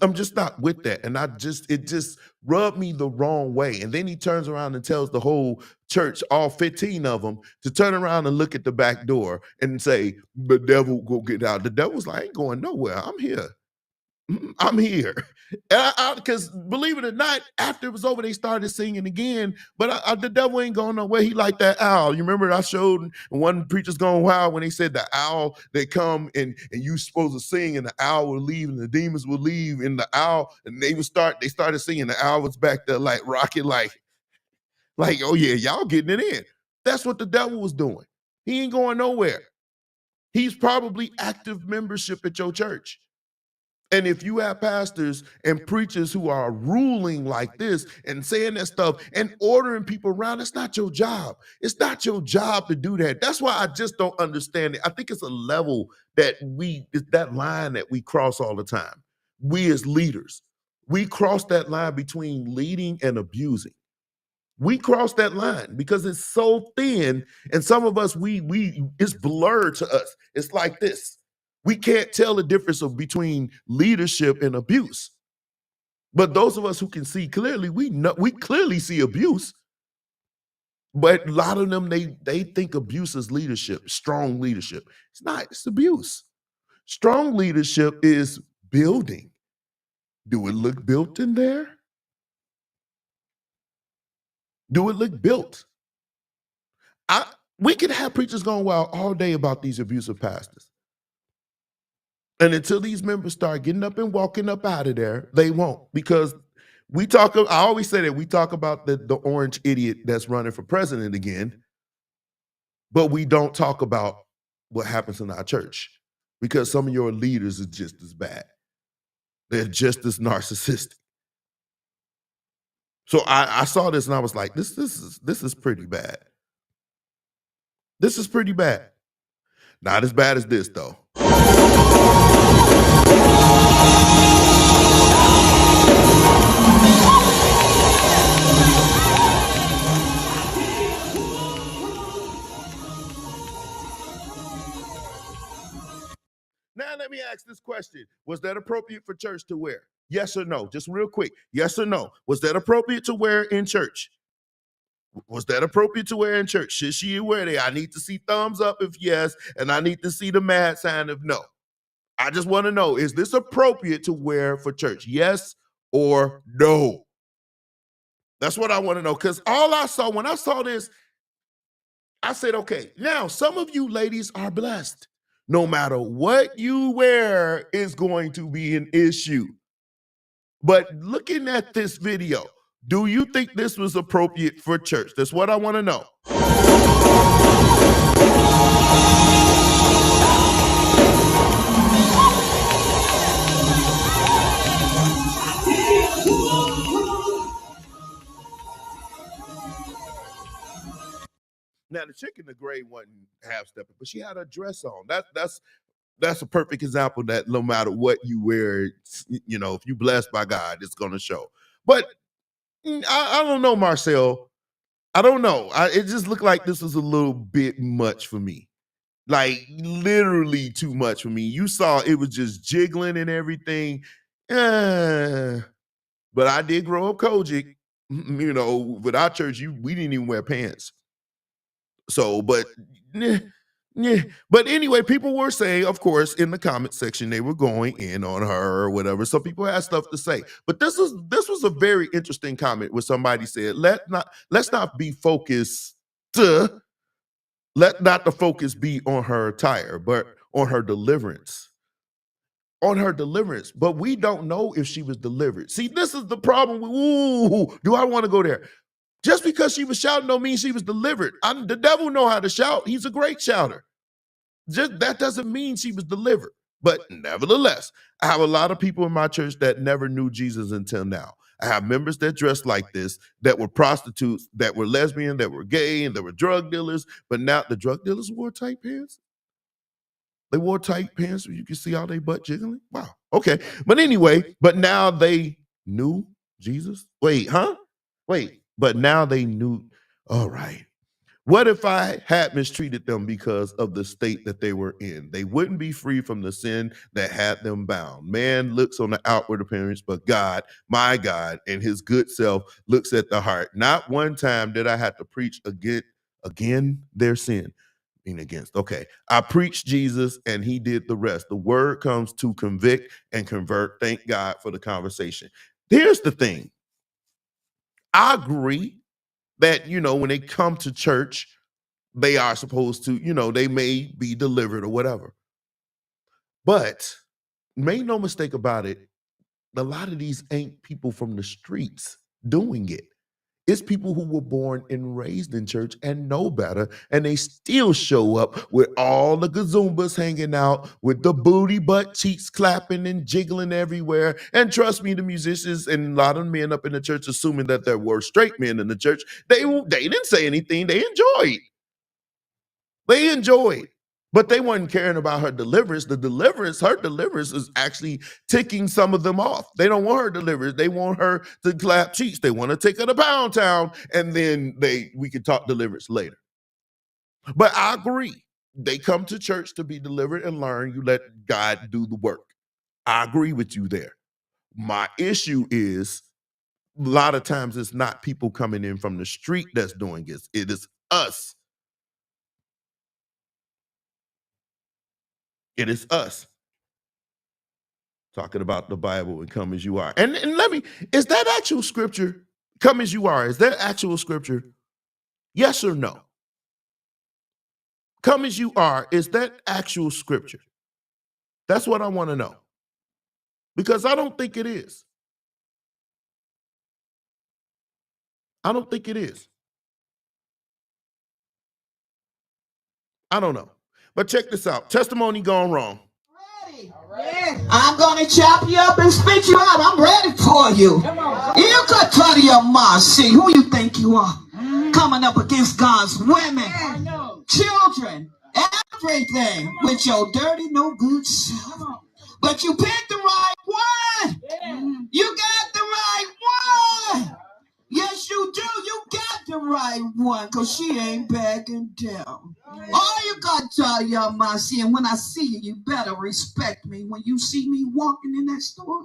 I'm just not with that. And it just rubbed me the wrong way. And then he turns around and tells the whole church, all 15 of them, to turn around and look at the back door and say, "The devil go get out." The devil's like, "I ain't going nowhere. I'm here. I'm here." Because believe it or not, after it was over, they started singing again. But the devil ain't going nowhere. He like that owl. You remember I showed one preacher's going wild when they said the owl, they come and you supposed to sing and the owl will leave and the demons will leave and the owl, and they started singing. The owl was back there like rocking, like, oh yeah, y'all getting it in. That's what the devil was doing. He ain't going nowhere. He's probably active membership at your church. And if you have pastors and preachers who are ruling like this and saying that stuff and ordering people around, it's not your job. It's not your job to do that. That's why I just don't understand it. I think it's a level that it's that line that we cross all the time. We as leaders, we cross that line between leading and abusing. We cross that line because it's so thin, and some of us, we it's blurred to us. It's like this. We can't tell the difference between leadership and abuse. But those of us who can see clearly, we clearly see abuse. But a lot of them, they think abuse is leadership, strong leadership. It's not, it's abuse. Strong leadership is building. Do it look built in there? Do it look built? We could have preachers going wild all day about these abusive pastors. And until these members start getting up and walking up out of there, they won't. Because I always say that we talk about the orange idiot that's running for president again, but we don't talk about what happens in our church because some of your leaders are just as bad. They're just as narcissistic. So I saw this and I was like, this is pretty bad. This is pretty bad. Not as bad as this, though. Now let me ask this question. Was that appropriate for church to wear? Yes or no? Just real quick. Yes or no? Was that appropriate to wear in church? Was that appropriate to wear in church? Should she wear it? I need to see thumbs up if yes, and I need to see the mad sign if no. I just want to know, is this appropriate to wear for church? Yes or no? That's what I want to know. Because all I saw, when I saw this, I said, okay, now some of you ladies are blessed. No matter what you wear is going to be an issue. But looking at this video, do you think this was appropriate for church? That's what I want to know. Now the chick in the gray wasn't half stepping, but she had a dress on. That's a perfect example that no matter what you wear, you know, if you blessed by God, it's gonna show. But I don't know, Marcel. I don't know. It just looked like this was a little bit much for me. Like literally too much for me. You saw it was just jiggling and everything. But I did grow up Kojic. You know, with our church, we didn't even wear pants. So, but but anyway, people were saying, of course, in the comment section, they were going in on her or whatever. So people had stuff to say. But this was a very interesting comment where somebody said, let's not be focused. Let not the focus be on her attire, but on her deliverance. On her deliverance. But we don't know if she was delivered. See, this is the problem. Ooh, do I want to go there? Just because she was shouting don't mean she was delivered. The devil know how to shout. He's a great shouter. Just that doesn't mean she was delivered. But nevertheless, I have a lot of people in my church that never knew Jesus until now. I have members that dressed like this, that were prostitutes, that were lesbian, that were gay, and that were drug dealers. But now the drug dealers wore tight pants. They wore tight pants so you can see all they butt jiggling. Wow. Okay. But anyway, but now they knew Jesus. Wait, huh? Wait, but now they knew. All right. What if I had mistreated them because of the state that they were in? They wouldn't be free from the sin that had them bound. Man looks on the outward appearance, but God, my God, and his good self looks at the heart. Not one time did I have to preach again their sin. Against. Okay. I preached Jesus and he did the rest. The word comes to convict and convert. Thank God for the conversation. Here's the thing. I agree that, when they come to church, they are supposed to, they may be delivered or whatever. But make no mistake about it, a lot of these ain't people from the streets doing it. It's people who were born and raised in church and know better, and they still show up with all the gazoombas hanging out, with the booty butt cheeks clapping and jiggling everywhere. And trust me, the musicians and a lot of men up in the church, assuming that there were straight men in the church, they didn't say anything. They enjoyed. But they weren't caring about her deliverance. Her deliverance is actually ticking some of them off. They don't want her deliverance. They want her to clap cheeks. They want to take her to Pound Town, and then we can talk deliverance later. But I agree. They come to church to be delivered and learn. You let God do the work. I agree with you there. My issue is a lot of times it's not people coming in from the street that's doing this. It is us. It is us talking about the Bible and come as you are. And is that actual scripture, come as you are, is that actual scripture? Yes or no? Come as you are, is that actual scripture? That's what I want to know. Because I don't think it is. I don't think it is. I don't know. But check this out. Testimony gone wrong. I'm going to chop you up and spit you out. I'm ready for you. You could tell your mom, see who you think you are. Coming up against God's women, children, everything with your dirty, no good self. But you picked the right one. You got the right one. Yes, you do. You got the right one, because she ain't backing down. All you got to tell your mom, see, and when I see you, you better respect me. When you see me walking in that store,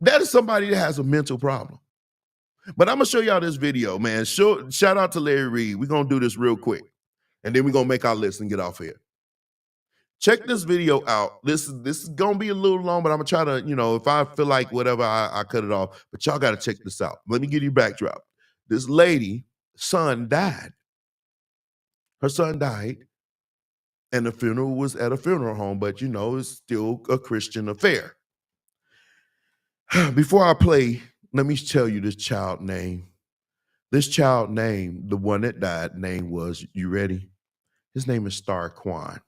That is somebody that has a mental problem. But I'm gonna show y'all this video, man. Shout out to Larry Reed. We're gonna do this real quick, and then we're gonna make our list and get off here. Check this video out. This is gonna be a little long, but I'm gonna try to, if I feel like whatever, I cut it off. But y'all gotta check this out. Let me give you a backdrop. This lady, son died. Her son died, and the funeral was at a funeral home, but it's still a Christian affair. Before I play, let me tell you this child name. This child name, the one that died, name was, you ready? His name is Star Quan.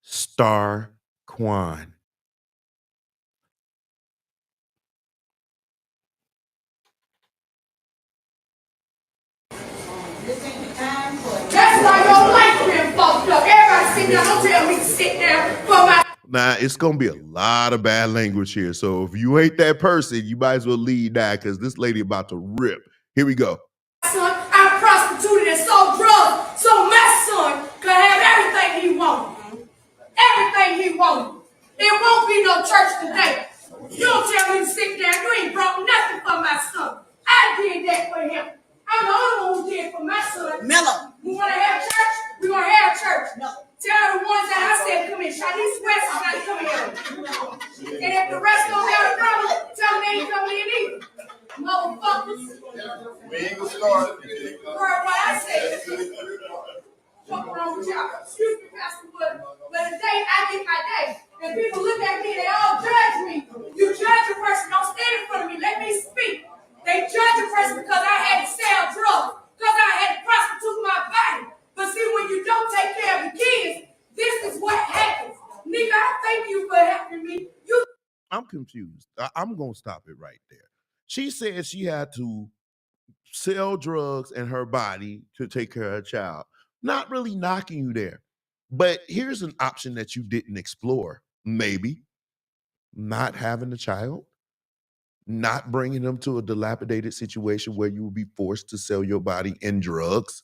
Star Quan. That's why your life been fucked up. Everybody sit down. Don't tell me to sit down for my. Now, it's going to be a lot of bad language here. So if you ain't that person, you might as well leave that because this lady about to rip. Here we go. Son, I prostituted and sold drugs so my son could have everything he wanted. Everything he wanted. It won't be no church today. You don't tell me to sit down. You ain't brought nothing for my son. I did that for him. I'm the only one who did it for my son. Miller. We want to have church? We're going to have church. No. Tell the ones that I said come in. Chinese West is not coming in. And if the rest don't have a problem, tell them they ain't coming in either. Motherfuckers. We ain't gonna start. Heard what I said. What's wrong with y'all? Excuse me, Pastor Wood. But the day I get my day, and people look at me, they all judge me. You judge a person, don't stand in front of me. Let me speak. They judge a person because I had to sell drugs, because I had to prostitute my body. But see, when you don't take care of the kids, this is what happens. Nigga, I thank you for helping me. I'm confused. I'm going to stop it right there. She said she had to sell drugs in her body to take care of her child. Not really knocking you there. But here's an option that you didn't explore. Maybe not having a child, not bringing them to a dilapidated situation where you will be forced to sell your body in drugs,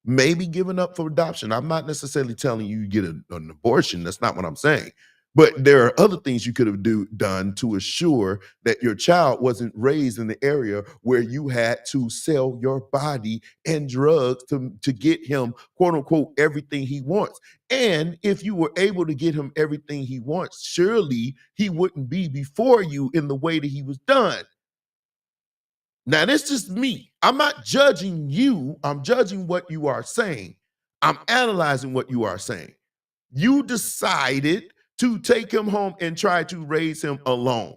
maybe giving up for adoption. I'm not necessarily telling you get an abortion. That's not what I'm saying. But there are other things you could have done to assure that your child wasn't raised in the area where you had to sell your body and drugs to get him, quote unquote, everything he wants. And if you were able to get him everything he wants, surely he wouldn't be before you in the way that he was done. Now, that's just me. I'm not judging you. I'm judging what you are saying. I'm analyzing what you are saying. You decided to take him home and try to raise him alone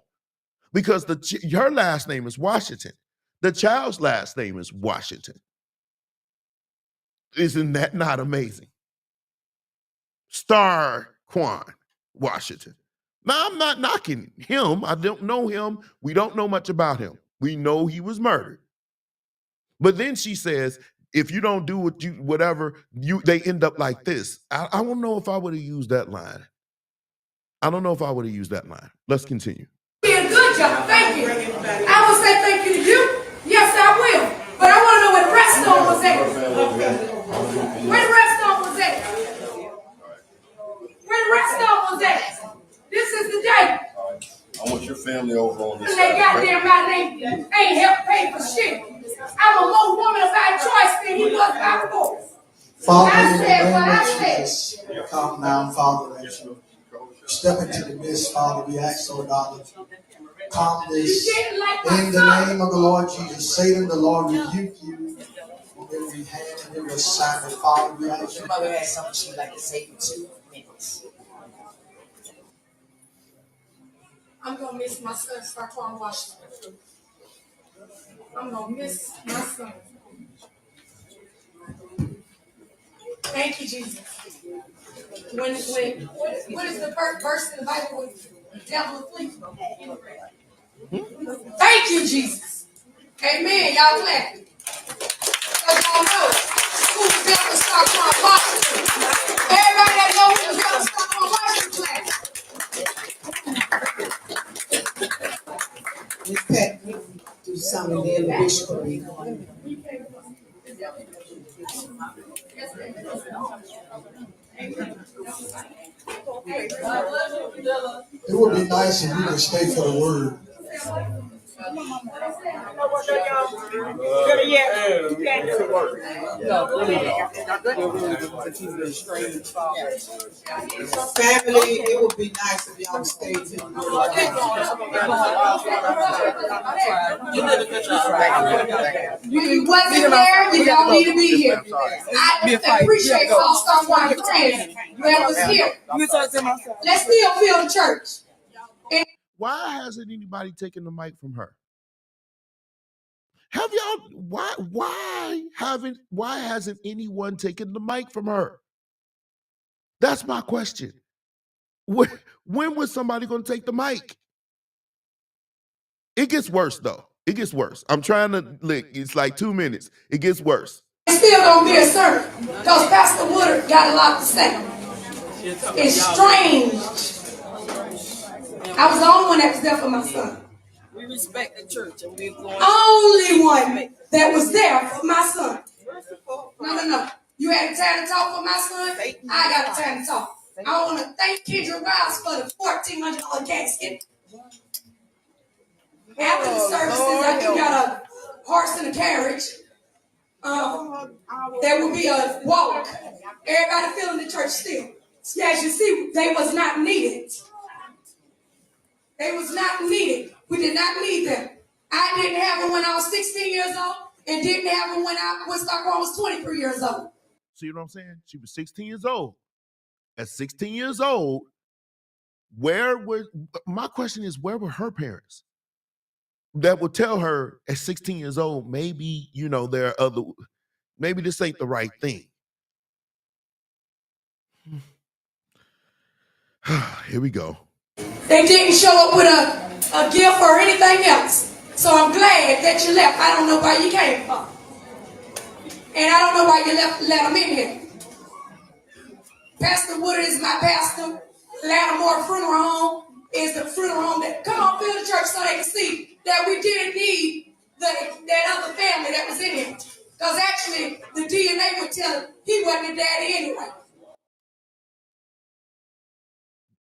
because her last name is Washington. The child's last name is Washington. Isn't that not amazing? Star Quan Washington. Now, I'm not knocking him. I don't know him. We don't know much about him. We know he was murdered. But then she says, if you don't do they end up like this. I don't know if I would have used that line. I don't know if I would have used that line. Let's continue. Did a good job. Thank you. I will say thank you to you. Yes, I will. But I want to know where the rest of them was at. Where the rest of them was at? Where the rest of them was at? This is the day. I want your family over on this side. They goddamn right ain't help pay for shit. I'm a more woman by choice than he was by force. Father, in the name of Jesus, come now, Father, as you step into the midst, Father, we ask, oh God, that you calm this. In the name of the Lord Jesus, Satan, the Lord rebuke you from every hand and every assignment, Father, we ask you. Mother has something she'd like to say in 2 minutes. I'm going to miss my son, Starquan Washington. I'm going to miss my son. Thank you, Jesus. What is the first verse in the Bible when the devil flees? Thank you, Jesus. Amen. Y'all clapping. Because y'all know who the devil Starquan Washington. Everybody that knows who the devil Starquan Washington clap. Miss Pat, do something there, the bishop will be going. It would be nice if you could stay for the word. Family, it would be nice if y'all stayed for the word. You wasn't there, you don't need to be here. I appreciate all someone friends that was here. Let's still feel the church. Why hasn't anybody taken the mic from her? Have y'all? Why hasn't anyone taken the mic from her? That's my question. When was somebody going to take the mic? It gets worse though. It gets worse. I'm trying to look. It's like 2 minutes. It gets worse. It's still gonna be a sermon because Pastor Woodard got a lot to say. It's strange. I was the only one that was there for my son. We respect the church and we're going. Only one that was there for my son. No. You had time to talk for my son. I got time to talk. I want to thank Kendra Riles for the $1,400 casket. After the services, I do got a horse and a carriage. There will be a walk. Everybody feeling the church still. As you see, they was not needed. They was not needed. We did not need them. I didn't have them when I was 16 years old and didn't have them when Stockholm was 23 years old. See what I'm saying? She was 16 years old. At 16 years old, my question is, where were her parents? That would tell her at 16 years old, maybe, there are maybe this ain't the right thing. Here we go. They didn't show up with a gift or anything else. So I'm glad that you left. I don't know where you came from. And I don't know why you let them in here. Pastor Woodard is my pastor. Lattimore Funeral Home is the funeral home that come on, fill the church so they can see that we didn't need that other family that was in here. Because actually, the DNA would tell him he wasn't the daddy anyway.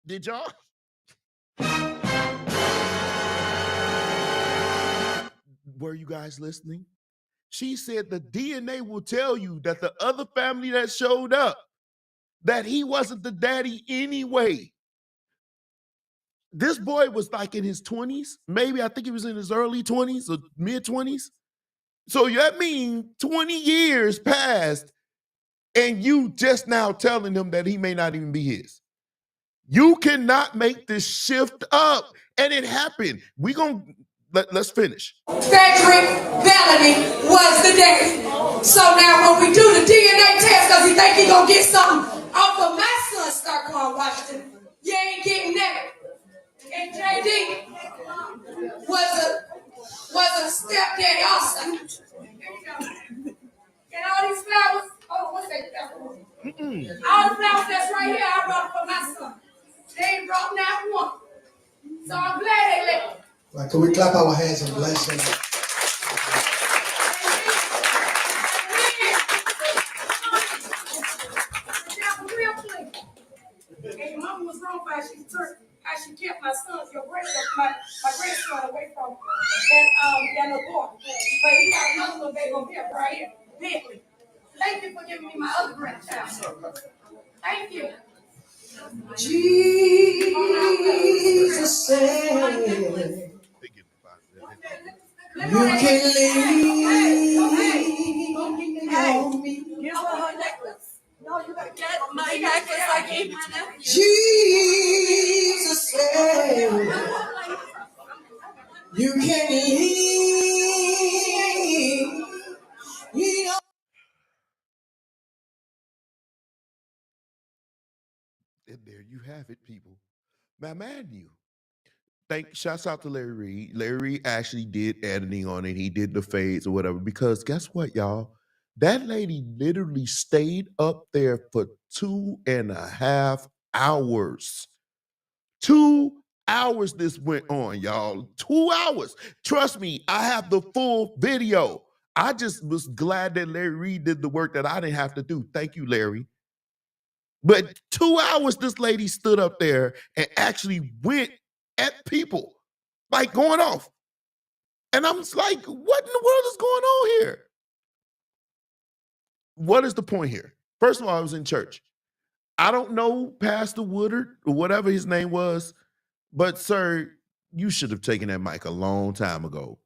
Did y'all? Were you guys listening? She said the DNA will tell you that the other family that showed up, that he wasn't the daddy anyway. This boy was like in his 20s. Maybe I think he was in his early 20s or mid 20s. So that means 20 years passed and you just now telling him that he may not even be his. You cannot make this shift up. And it happened. Let's finish. Frederick Bellamy was the daddy. So now when we do the DNA test, because he think he gonna get something off of my son, Starquan Washington, you ain't getting that. And JD was a stepdaddy also. And all these flowers, what's that? All the flowers that's right here, I brought for my son. They ain't brought not one. So I'm glad they left. Right, can we clap our hands and bless him? And mama was wrong by she kept my grandson away from that little boy. But he got another little baby over here right here. Bentley. Thank you for giving me my other grandchild. Thank you. Jesus said, you can lean on me. Give her her necklace. No, you got to get my necklace. I gave my necklace. Jesus said, you can lean on. And there you have it, people. Now, man, shouts out to Larry Reed. Larry Reed actually did editing on it. He did the fades or whatever. Because guess what, y'all? That lady literally stayed up there for 2.5 hours. 2 hours this went on, y'all. 2 hours. Trust me, I have the full video. I just was glad that Larry Reed did the work that I didn't have to do. Thank you, Larry. But 2 hours, this lady stood up there and actually went at people, like going off. And I'm just like, what in the world is going on here? What is the point here? First of all, I was in church. I don't know Pastor Woodard or whatever his name was, but sir, you should have taken that mic a long time ago.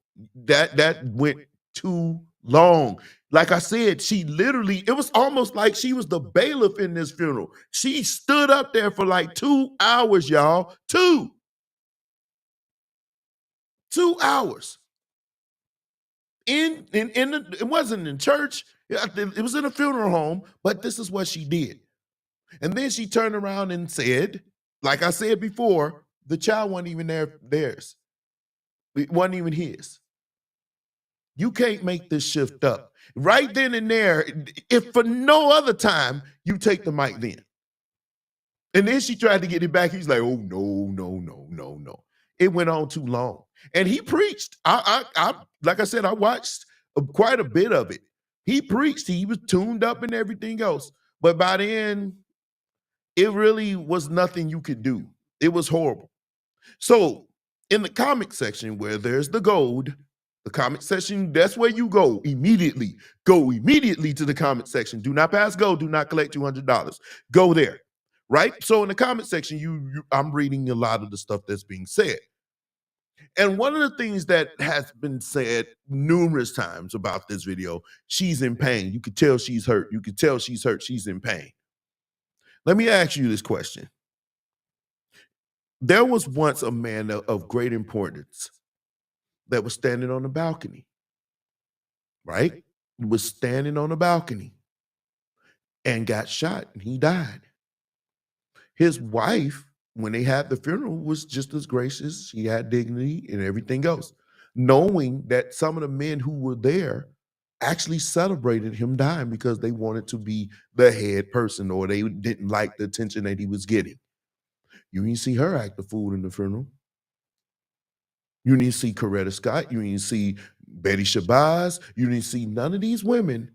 That went too long. Like I said, she literally, it was almost like she was the bailiff in this funeral. She stood up there for like 2 hours, y'all. 2 hours. It wasn't in church. It was in a funeral home, but this is what she did. And then she turned around and said, like I said before, the child wasn't even theirs. It wasn't even his. You can't make this shift up. Right then and there, if for no other time, you take the mic then. And then she tried to get it back. He's like, oh, no. It went on too long. And he preached. I like I said, I watched quite a bit of it. He preached. He was tuned up and everything else. But by then, it really was nothing you could do. It was horrible. So in the comic section where there's the gold, the comic section, that's where you go immediately. Go immediately to the comment section. Do not pass go. Do not collect $200. Go there, right? So in the comment section, I'm reading a lot of the stuff that's being said. And one of the things that has been said numerous times about this video, she's in pain. You could tell she's hurt. You could tell she's hurt. She's in pain. Let me ask you this question. There was once a man of great importance that was standing on the balcony, right? He was standing on the balcony and got shot and he died. His wife, when they had the funeral, was just as gracious. She had dignity and everything else, knowing that some of the men who were there actually celebrated him dying because they wanted to be the head person or they didn't like the attention that he was getting. You didn't see her act the fool in the funeral. You didn't see Coretta Scott. You didn't see Betty Shabazz. You didn't see none of these women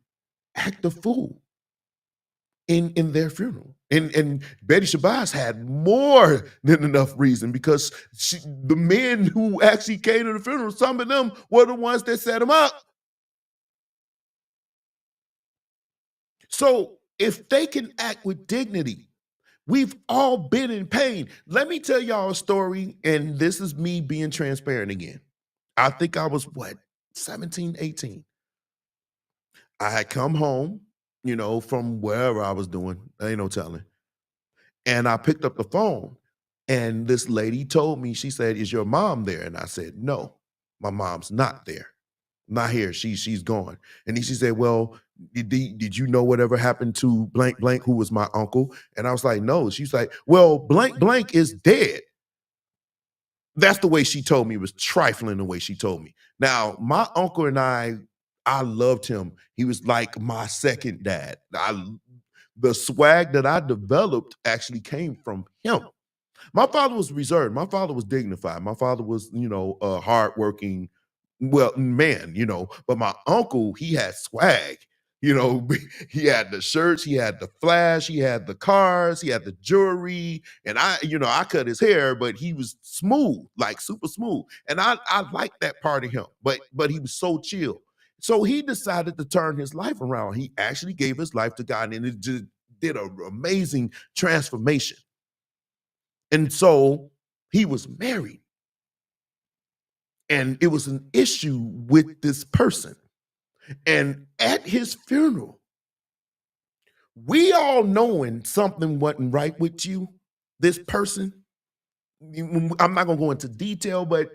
act the fool in their funeral. And Betty Shabazz had more than enough reason because the men who actually came to the funeral, some of them were the ones that set him up. So if they can act with dignity, we've all been in pain. Let me tell y'all a story, and this is me being transparent again. I think I was, 17, 18. I had come home, from wherever I was doing. Ain't no telling. And I picked up the phone, and this lady told me, she said, "Is your mom there?" And I said, "No, my mom's not there. Not here. She's gone." And then she said, "Well, did you know whatever happened to blank blank, who was my uncle?" And I was like, "No." She's like, "Well, blank blank is dead." That's the way she told me. It was trifling the way she told me. Now, my uncle and I loved him. He was like my second dad. The swag that I developed actually came from him. My father was reserved. My father was dignified. My father was, a hardworking, man, but my uncle, he had swag. He had the shirts, he had the flash, he had the cars, he had the jewelry, and I cut his hair, but he was smooth, like super smooth, and I liked that part of him. But he was so chill. So he decided to turn his life around. He actually gave his life to God, and it just did an amazing transformation. And so he was married, and it was an issue with this person. And at his funeral, we all knowing something wasn't right with you, this person. I'm not going to go into detail, but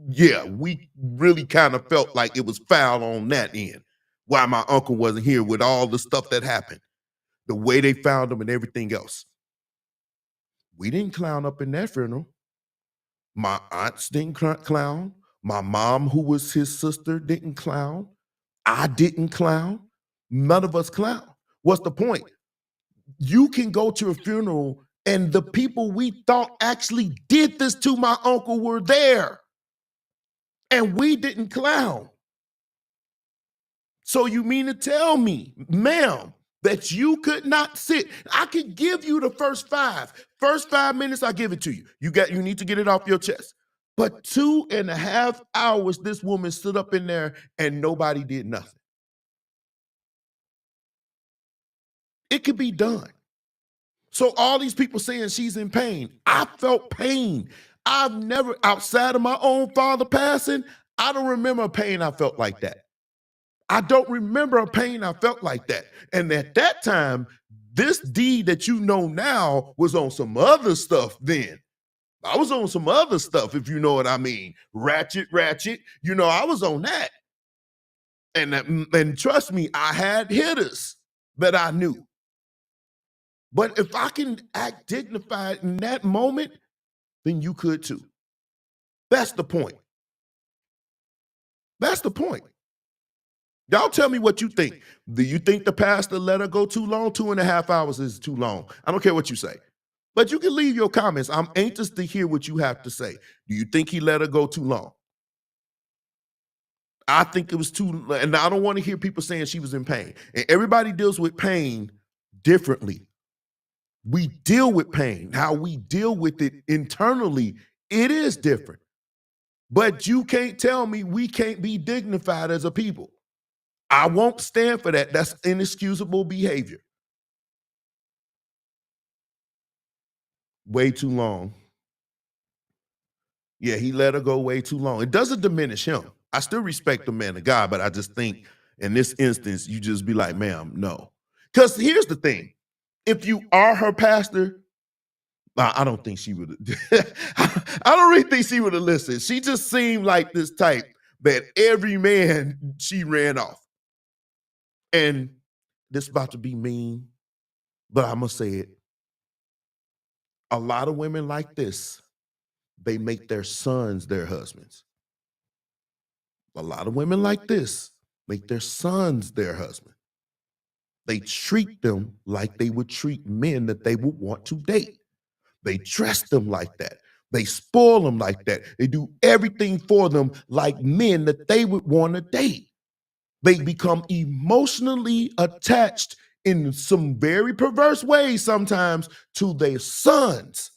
yeah, we really kind of felt like it was foul on that end. Why my uncle wasn't here with all the stuff that happened, the way they found him and everything else. We didn't clown up in that funeral. My aunts didn't clown. My mom, who was his sister, didn't clown. I didn't clown. None of us clown. What's the point? You can go to a funeral and the people we thought actually did this to my uncle were there. And we didn't clown. So you mean to tell me, ma'am, that you could not sit? I could give you the first 5 minutes. I give it to you. You need to get it off your chest. But 2.5 hours, this woman stood up in there and nobody did nothing. It could be done. So all these people saying she's in pain, I felt pain. I've never, outside of my own father passing, I don't remember a pain I felt like that. I don't remember a pain I felt like that. And at that time, this deed that you know now was on some other stuff then. I was on some other stuff, if you know what I mean. Ratchet. You know, I was on that. And trust me, I had hitters that I knew. But if I can act dignified in that moment, then you could too. That's the point. That's the point. Y'all tell me what you think. Do you think the pastor let her go too long? 2.5 hours is too long. I don't care what you say. But you can leave your comments. I'm anxious to hear what you have to say. Do you think he let her go too long? I think it was too, and I don't want to hear people saying she was in pain. And everybody deals with pain differently. We deal with pain. How we deal with it internally, it is different. But you can't tell me we can't be dignified as a people. I won't stand for that. That's inexcusable behavior. Way too long. Yeah, he let her go way too long. It doesn't diminish him. I still respect the man of God, but I just think in this instance, you just be like, ma'am, no. Because here's the thing. If you are her pastor, I don't think she would I don't really think she would have listened. She just seemed like this type that every man she ran off. And this is about to be mean, but I'm going to say it. A lot of women like this, they make their sons their husbands. A lot of women like this make their sons their husband. They treat them like they would treat men that they would want to date. They dress them like that. They spoil them like that. They do everything for them like men that they would want to date. They become emotionally attached in some very perverse ways sometimes to their sons.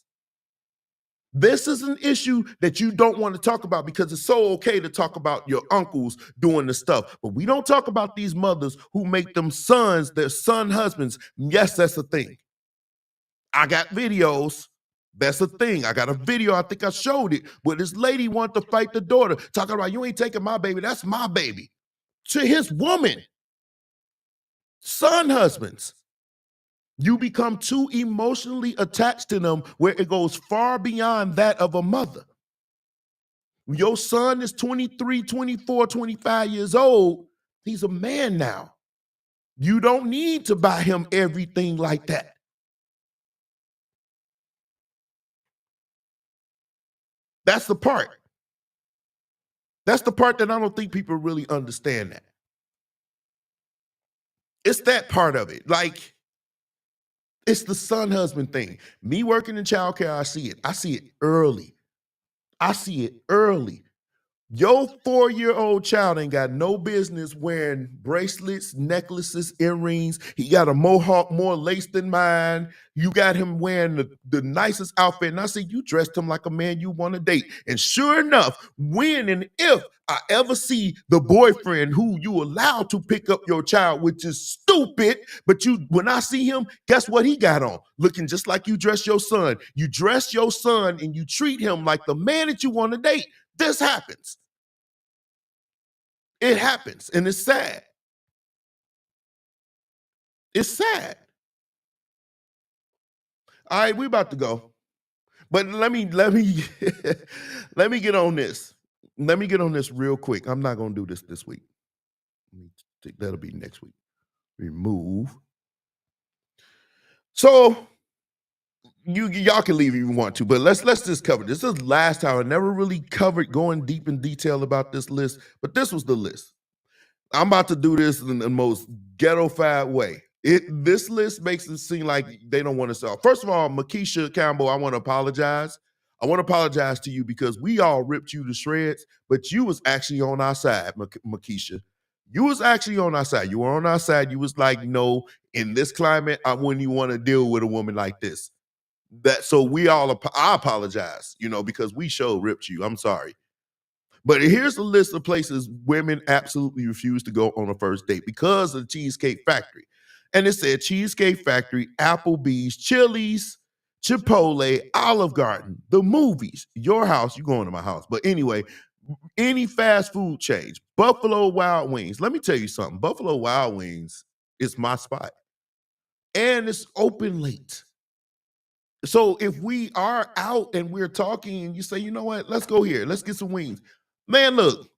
This is an issue that you don't want to talk about because it's so okay to talk about your uncles doing the stuff. But we don't talk about these mothers who make them sons, their son husbands. Yes, that's a thing. I got videos. That's a thing. I got a video, I think I showed it, where this lady wanted to fight the daughter, talking about, you ain't taking my baby, that's my baby. To his woman. Son husbands. You become too emotionally attached to them where it goes far beyond that of a mother. Your son is 23, 24, 25 years old. He's a man now. You don't need to buy him everything like that. That's the part. That's the part that I don't think people really understand that. It's that part of it. Like, it's the son husband thing. Me working in childcare, I see it. I see it early. I see it early. Your 4-year-old child ain't got no business wearing bracelets, necklaces, earrings. He got a mohawk more lace than mine. You got him wearing the nicest outfit. And I said, you dressed him like a man you want to date. And sure enough, when and if I ever see the boyfriend who you allowed to pick up your child, which is stupid, but when I see him, guess what he got on? Looking just like you dress your son. You dress your son and you treat him like the man that you want to date. This happens. It happens, and it's sad. It's sad. All right, we about to go. But let me let me get on this. Let me get on this real quick. I'm not going to do this week. That'll be next week. Remove. So y'all can leave if you want to, but let's just cover this. This is the last time I never really covered going deep in detail about this list, but this was the list. I'm about to do this in the most ghetto-fied way. This list makes it seem like they don't want to sell. First of all, Makisha Campbell, I want to apologize. I want to apologize to you because we all ripped you to shreds, but you was actually on our side, Makisha. You was actually on our side. You were on our side. You was like, no, in this climate, I wouldn't even want to deal with a woman like this. So we all, I apologize, because we ripped you. I'm sorry. But here's a list of places women absolutely refuse to go on a first date because of the Cheesecake Factory. And it said Cheesecake Factory, Applebee's, Chili's, Chipotle, Olive Garden, the movies, your house. You going to my house. But anyway, any fast food chains, Buffalo Wild Wings. Let me tell you something. Buffalo Wild Wings is my spot. And it's open late. So if we are out and we're talking and you say, you know what, let's go here. Let's get some wings. Man, look,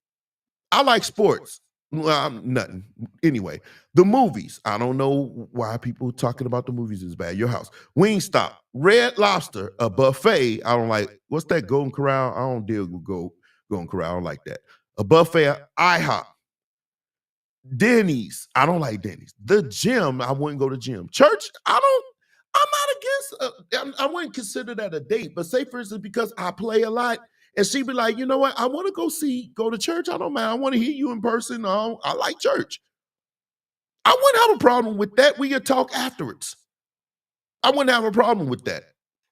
I like sports. Well, I'm nothing. Anyway, the movies. I don't know why people talking about the movies is bad. Your house. Wingstop, Red Lobster, a buffet. I don't like. What's that? Golden Corral. I don't deal with Golden Corral. I don't like that. A buffet, IHOP, Denny's. I don't like Denny's. The gym. I wouldn't go to gym. Church. I'm not against. I wouldn't consider that a date. But say for instance, because I play a lot. And she'd be like, you know what? I want to go to church. I don't mind. I want to hear you in person. I like church. I wouldn't have a problem with that. We could talk afterwards. I wouldn't have a problem with that.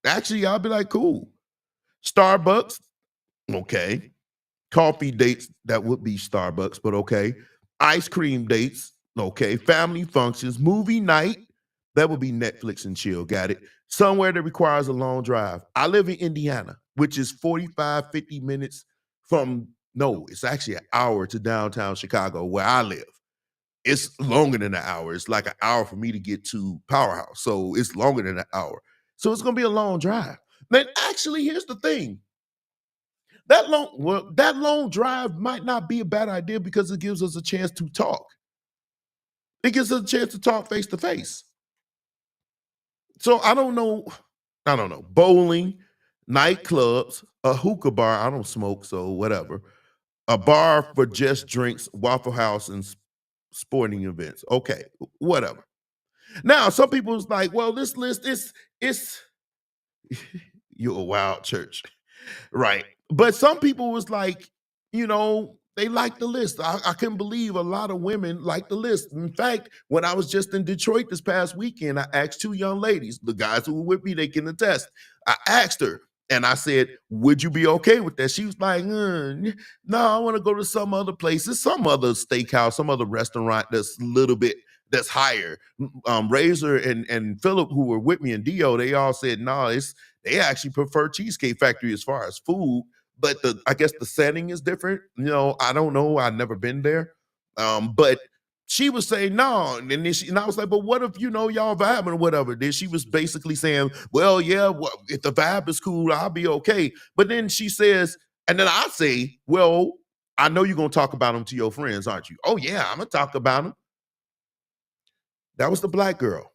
Actually, I'll be like, cool. Starbucks, okay. Coffee dates, that would be Starbucks, but okay. Ice cream dates, okay. Family functions, movie night, that would be Netflix and chill. Got it. Somewhere that requires a long drive. I live in Indiana, which is 45, 50 minutes it's actually an hour to downtown Chicago where I live. It's longer than an hour. It's like an hour for me to get to Powerhouse. So it's longer than an hour. So it's going to be a long drive. Man, actually, here's the thing. That long drive might not be a bad idea because it gives us a chance to talk. It gives us a chance to talk face to face. So I don't know. Bowling, nightclubs, a hookah bar. I don't smoke, so whatever. A bar for just drinks, Waffle House, and sporting events. Okay, whatever. Now, some people's like, well, this list is it's you're a wild church. Right. But some people was like, they like the list. I couldn't believe a lot of women like the list. In fact, when I was just in Detroit this past weekend, I asked two young ladies, the guys who were with me, they can attest. I asked her and I said, would you be okay with that? She was like, no, I want to go to some other places, some other steakhouse, some other restaurant that's higher. Razor and Philip, who were with me, and Dio, they all said, no, they actually prefer Cheesecake Factory as far as food, but I guess the setting is different. I don't know. I've never been there. But she was saying no, and I was like, but what if y'all vibing or whatever? Then she was basically saying, well, yeah, well, if the vibe is cool, I'll be okay. But then she says, and then I say, well, I know you're gonna talk about them to your friends, aren't you? Oh yeah, I'm gonna talk about them. That was the black girl,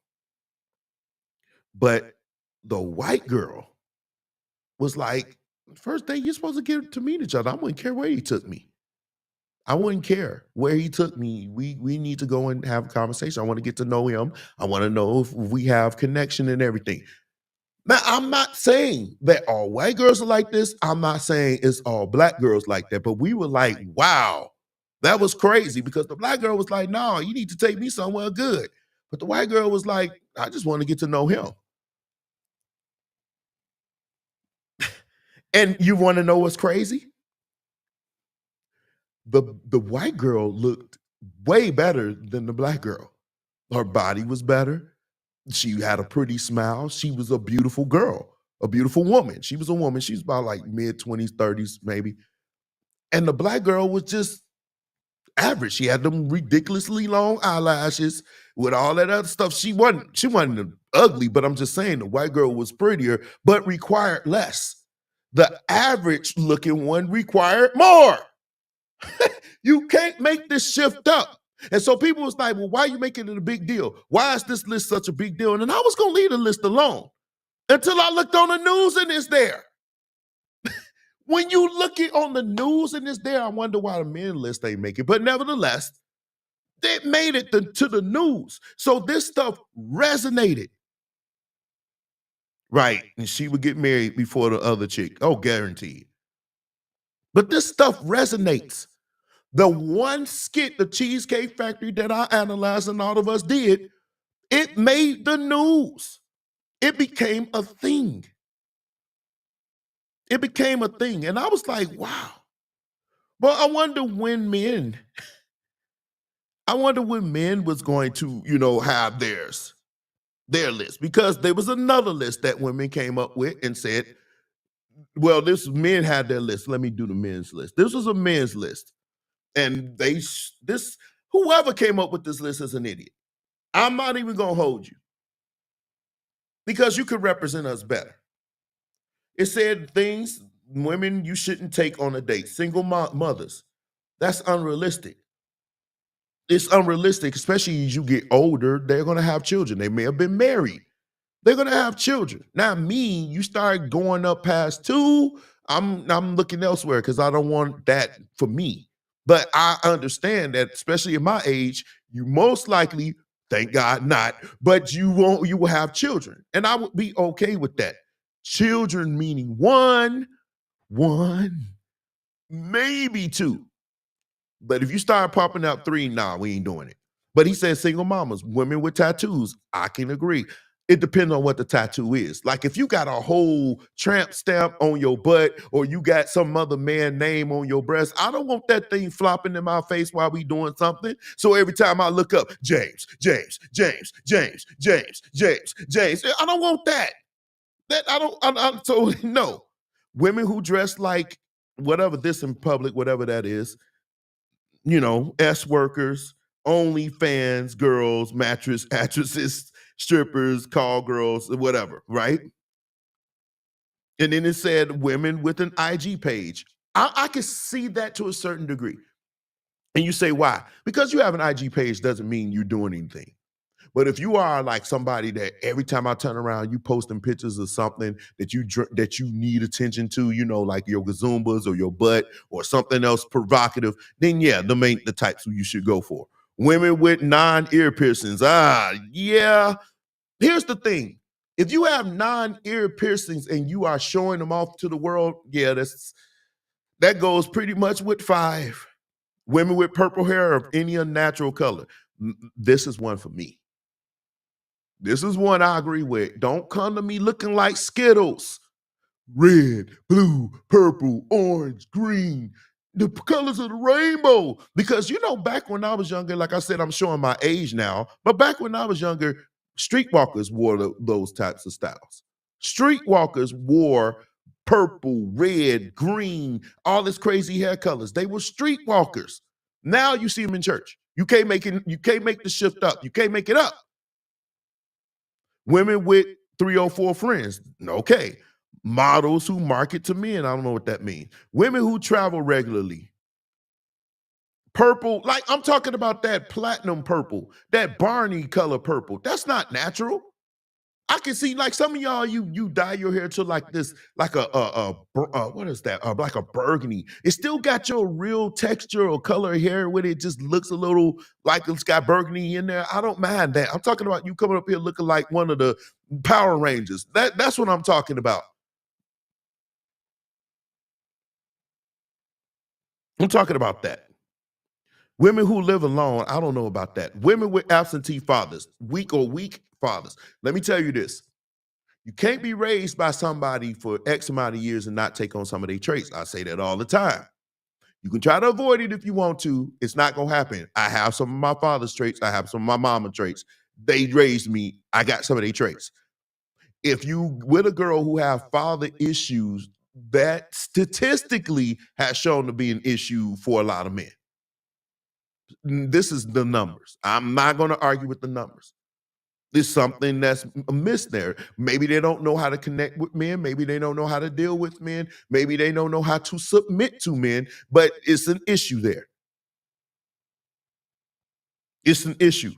but the white girl was like, first day you're supposed to get to meet each other. I wouldn't care where he took me. I wouldn't care where he took me. We need to go and have a conversation. I want to get to know him. I want to know if we have connection and everything. Now, I'm not saying that all white girls are like this. I'm not saying it's all black girls like that. But we were like, wow, that was crazy because the black girl was like, no, you need to take me somewhere good. But the white girl was like, I just want to get to know him. And you want to know what's crazy? The white girl looked way better than the black girl. Her body was better. She had a pretty smile. She was a beautiful girl, a beautiful woman. She was a woman. She was about like mid-20s, 30s, maybe. And the black girl was just average. She had them ridiculously long eyelashes with all that other stuff. She wasn't ugly, but I'm just saying the white girl was prettier, but required less. The average looking one required more. You can't make this shift up. And so people was like, well, why are you making it a big deal? Why is this list such a big deal? And I was going to leave the list alone until I looked on the news and it's there. When you look it on the news and it's there, I wonder why the men list ain't make it. But nevertheless, they made it to the news. So this stuff resonated. Right. And she would get married before the other chick. Oh, guaranteed. But this stuff resonates. The one skit, the Cheesecake Factory that I analyzed and all of us did, it made the news. It became a thing. It became a thing. And I was like, wow. But I wonder when men was going to, have their list, because there was another list that women came up with and said, well, this men had their list. Let me do the men's list. This was a men's list. And this whoever came up with this list is an idiot. I'm not even gonna hold you, because you could represent us better. It said things women you shouldn't take on a date. Single mothers. That's unrealistic. It's unrealistic, especially as you get older. They're gonna have children. They may have been married. They're gonna have children. Now, me, you start going up past 2, I'm looking elsewhere, because I don't want that for me. But I understand that, especially at my age, you most likely, thank God not, but you will have children. And I would be okay with that. Children meaning one, maybe 2. But if you start popping out 3, nah, we ain't doing it. But he said single mamas, women with tattoos. I can agree. It depends on what the tattoo is. Like if you got a whole tramp stamp on your butt, or you got some other man name on your breast, I don't want that thing flopping in my face while we doing something. So every time I look up, James, James, James, James, James, James, James, I don't want that. So no. Women who dress like whatever this in public, whatever that is, S workers, OnlyFans girls, mattress actresses, strippers, call girls, whatever, right? And then it said women with an IG page. I can see that to a certain degree. And you say, why? Because you have an IG page doesn't mean you're doing anything. But if you are like somebody that every time I turn around, you posting pictures of something that you need attention to, like your gazumbas or your butt or something else provocative, then yeah, them ain't the types who you should go for. Women with non-ear piercings, yeah. Here's the thing. If you have non-ear piercings and you are showing them off to the world, yeah, that goes pretty much with 5. Women with purple hair of any unnatural color. This is one for me. This is one I agree with. Don't come to me looking like Skittles. Red, blue, purple, orange, green, the colors of the rainbow. Because, back when I was younger, like I said, I'm showing my age now, but back when I was younger, streetwalkers wore those types of styles. Streetwalkers wore purple, red, green, all this crazy hair colors. They were streetwalkers. Now you see them in church. You can't make the shift up. You can't make it up. Women with 3 or 4 friends. Okay. Models who market to men. I don't know what that means. Women who travel regularly. Purple, like I'm talking about that platinum purple, that Barney color purple. That's not natural. I can see like some of y'all, you dye your hair to like this, like what is that? Like a burgundy. It still got your real texture or color hair with it. It just looks a little like it's got burgundy in there. I don't mind that. I'm talking about you coming up here looking like one of the Power Rangers. That's what I'm talking about. I'm talking about that. Women who live alone, I don't know about that. Women with absentee fathers, weak fathers. Let me tell you this. You can't be raised by somebody for X amount of years and not take on some of their traits. I say that all the time. You can try to avoid it if you want to. It's not going to happen. I have some of my father's traits. I have some of my mama's traits. They raised me. I got some of their traits. If you with a girl who have father issues, that statistically has shown to be an issue for a lot of men. This is the numbers. I'm not going to argue with the numbers. There's something that's amiss there. Maybe they don't know how to connect with men. Maybe they don't know how to deal with men. Maybe they don't know how to submit to men, but it's an issue there. It's an issue.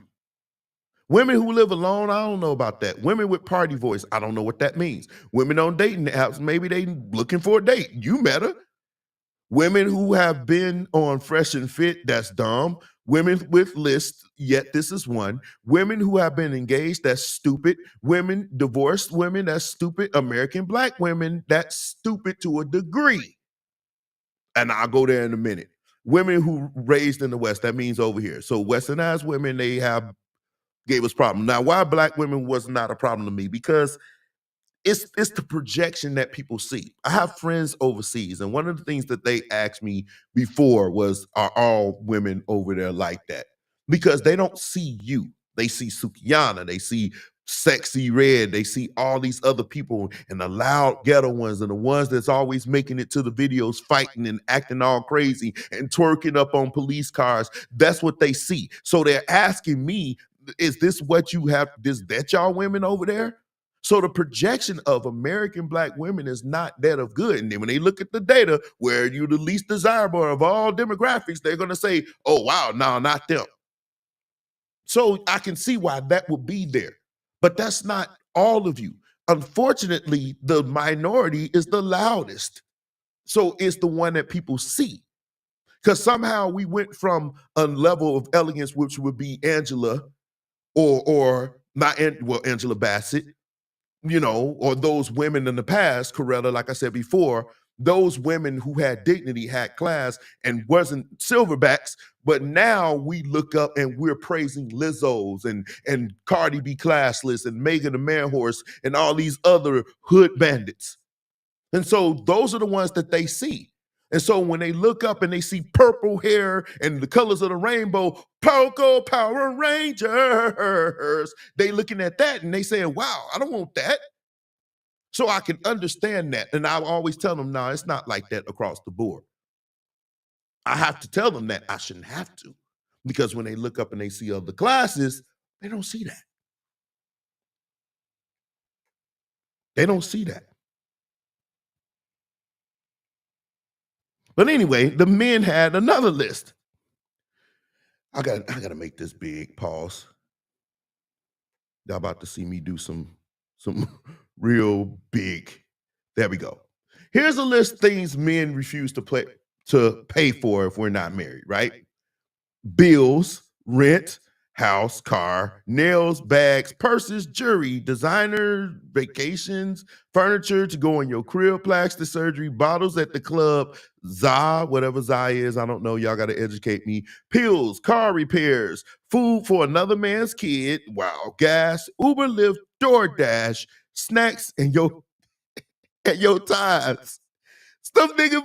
Women who live alone, I don't know about that. Women with party voice, I don't know what that means. Women on dating apps, maybe they looking for a date. You met her. Women who have been on Fresh and Fit, that's dumb. Women with lists, yet this is one. Women who have been engaged, that's stupid. Women, divorced women, that's stupid. American Black women, that's stupid to a degree. And I'll go there in a minute. women who raised in the West, that means over here. So westernized women, they have gave us problem. Now, why black women was not a problem to me? Because it's the projection that people see. I have friends overseas, and one of the things that they asked me before was, "Are all women over there like that?" Because they don't see you. They see Sukiyana, they see Sexy Red, they see all these other people, and the loud ghetto ones, and the ones that's always making it to the videos, fighting and acting all crazy and twerking up on police cars. That's what they see. So they're asking me, "Is this what you have? Is that y'all women over there?" So the projection of American black women is not that of good. And then when they look at the data where you're the least desirable of all demographics, they're going to say, "Oh, wow, no, not them." So I can see why that would be there. But that's not all of you. Unfortunately, the minority is the loudest. So it's the one that people see. Because somehow we went from a level of elegance, which would be Angela or not, well, Angela Bassett, or those women in the past, Coretta, like I said before, those women who had dignity, had class, and wasn't silverbacks. But now we look up and we're praising Lizzo's and Cardi B classless and Megan the Man Horse and all these other hood bandits. And so those are the ones that they see. And so when they look up and they see purple hair and the colors of the rainbow, Poco Power Rangers, they looking at that and they saying, "Wow, I don't want that." So I can understand that. And I always tell them, no, it's not like that across the board. I have to tell them that I shouldn't have to. Because when they look up and they see other classes, they don't see that. They don't see that. But anyway, the men had another list. I gotta make this big. Pause. Y'all about to see me do some real big. There we go. Here's a list of things men refuse to pay for if we're not married, right? Bills, rent, house, car, nails, bags, purses, jewelry, designer, vacations, furniture to go in your crib, plastic surgery, bottles at the club, za, whatever za is, I don't know, y'all got to educate me, pills, car repairs, food for another man's kid, wow, gas, Uber, Lyft, DoorDash, snacks, and your tithes. Stuff nigga,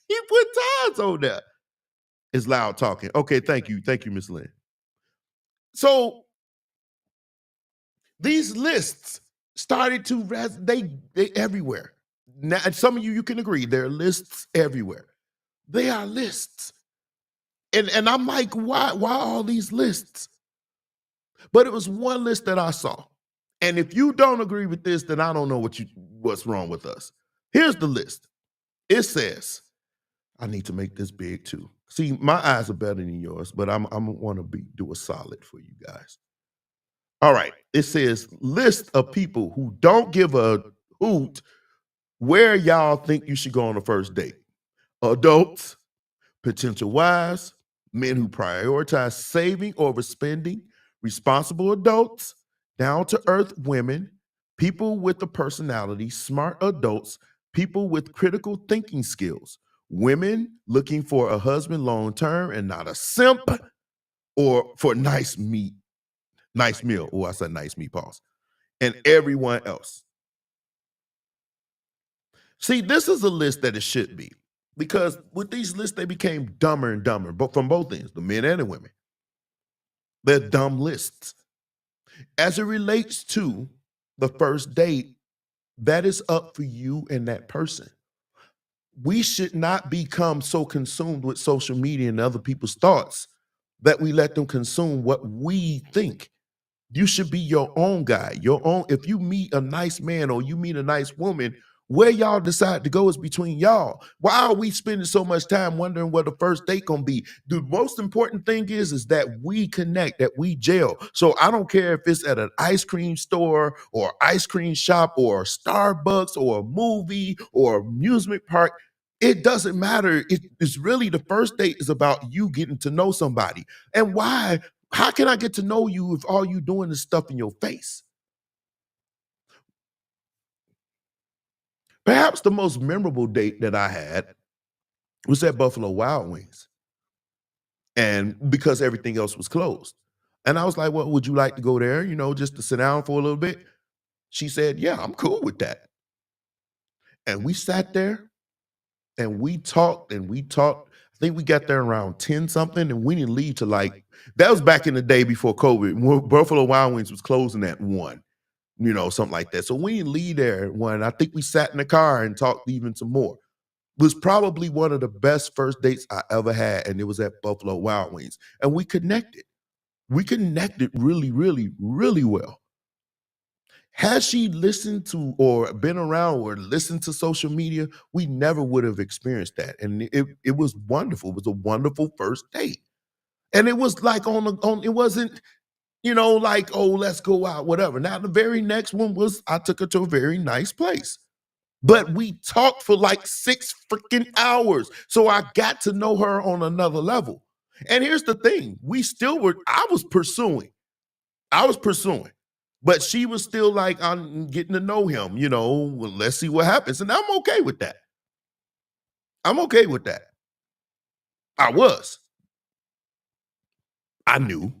he put tithes on there. It's loud talking. Okay, thank you, Miss Lynn. So these lists started to they everywhere. Now, and some of you can agree there are lists everywhere. They are lists, and I'm like, why all these lists? But it was one list that I saw, and if you don't agree with this, then I don't know what's wrong with us. Here's the list. It says, I need to make this big too. See, my eyes are better than yours, but I'm want to do a solid for you guys. All right. It says list of people who don't give a hoot where y'all think you should go on a first date. Adults, potential wives, men who prioritize saving over spending, responsible adults, down to earth women, people with a personality, smart adults, people with critical thinking skills, women looking for a husband long term and not a simp, or for nice meal. Oh, I said nice meatballs. And everyone else. See, this is a list that it should be, because with these lists, they became dumber and dumber, but from both ends, the men and the women. They're dumb lists. As it relates to the first date, that is up for you and that person. We should not become so consumed with social media and other people's thoughts that we let them consume what we think. You should be your own guy, your own. If you meet a nice man or you meet a nice woman, where y'all decide to go is between y'all. Why are we spending so much time wondering what the first date gonna be? The most important thing is that we connect, that we gel. So I don't care if it's at an ice cream store or ice cream shop or Starbucks or a movie or amusement park. It doesn't matter. It's really the first date is about you getting to know somebody. And why? How can I get to know you if all you doing is stuff in your face? Perhaps the most memorable date that I had was at Buffalo Wild Wings. and because everything else was closed. And I was like, well, would you like to go there, just to sit down for a little bit? She said, yeah, I'm cool with that. And we sat there and we talked and we talked. I think we got there around 10 something, and we didn't leave till that was back in the day before COVID. When Buffalo Wild Wings was closing at 1, something like that. So we didn't leave there at 1. I think we sat in the car and talked even some more. It was probably one of the best first dates I ever had, and it was at Buffalo Wild Wings. And we connected. We connected really, really, really well. Had she listened to or been around or listened to social media, we never would have experienced that. And it was wonderful. It was a wonderful first date. And it was like it wasn't, like, oh, let's go out, whatever. Now the very next one was I took her to a very nice place. But we talked for like 6 freaking hours. So I got to know her on another level. And here's the thing, I was pursuing. But she was still like, I'm getting to know him, well, let's see what happens. And I'm okay with that. I'm okay with that. I was. I knew.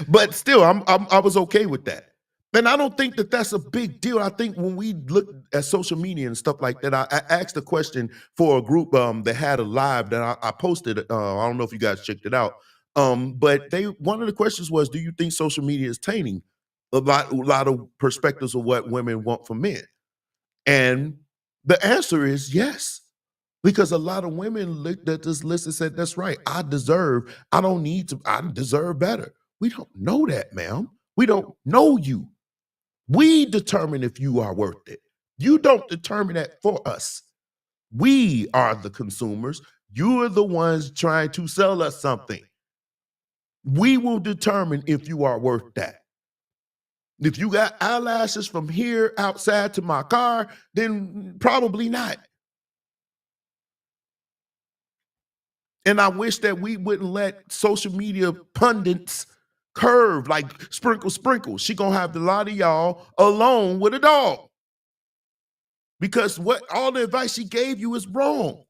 But still, I was okay with that. And I don't think that that's a big deal. I think when we look at social media and stuff like that, I asked a question for a group that had a live that I posted. I don't know if you guys checked it out. But one of the questions was, do you think social media is tainting a lot of perspectives of what women want from men? And the answer is yes. Because a lot of women looked at this list and said, that's right, I deserve better. We don't know that, ma'am. We don't know you. We determine if you are worth it. You don't determine that for us. We are the consumers. You are the ones trying to sell us something. We will determine if you are worth that. If you got eyelashes from here outside to my car, then probably not. And I wish that we wouldn't let social media pundits curve like sprinkle. She gonna have a lot of y'all alone with a dog. Because all the advice she gave you is wrong.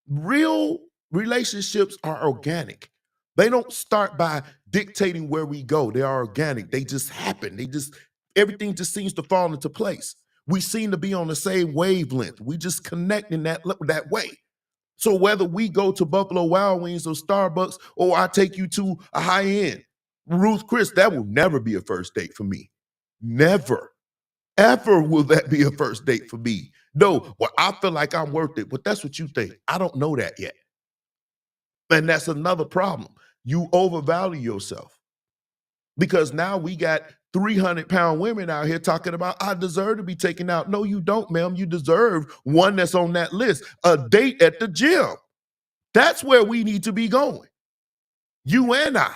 Real relationships are organic. They don't start by dictating where we go. They are organic. They just happen. Everything just seems to fall into place. We seem to be on the same wavelength. We just connect in that way. So whether we go to Buffalo Wild Wings or Starbucks, or I take you to a high end Ruth Chris, that will never be a first date for me. Never, ever will that be a first date for me. No, well, I feel like I'm worth it, but that's what you think. I don't know that yet. And that's another problem. You overvalue yourself because now we got 300-pound women out here talking about, I deserve to be taken out. No, you don't, ma'am. You deserve one that's on that list, a date at the gym. That's where we need to be going. You and I.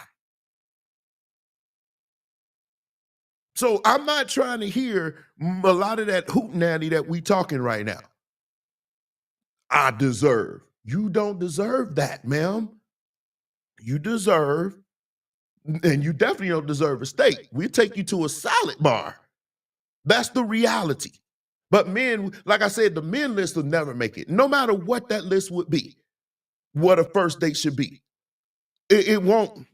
So I'm not trying to hear a lot of that hootenanny that we talking right now. I deserve. You don't deserve that, ma'am. You deserve, and you definitely don't deserve a steak. We'll take you to a salad bar. That's the reality. But men, like I said, the men list will never make it, no matter what that list would be, what a first date should be. It won't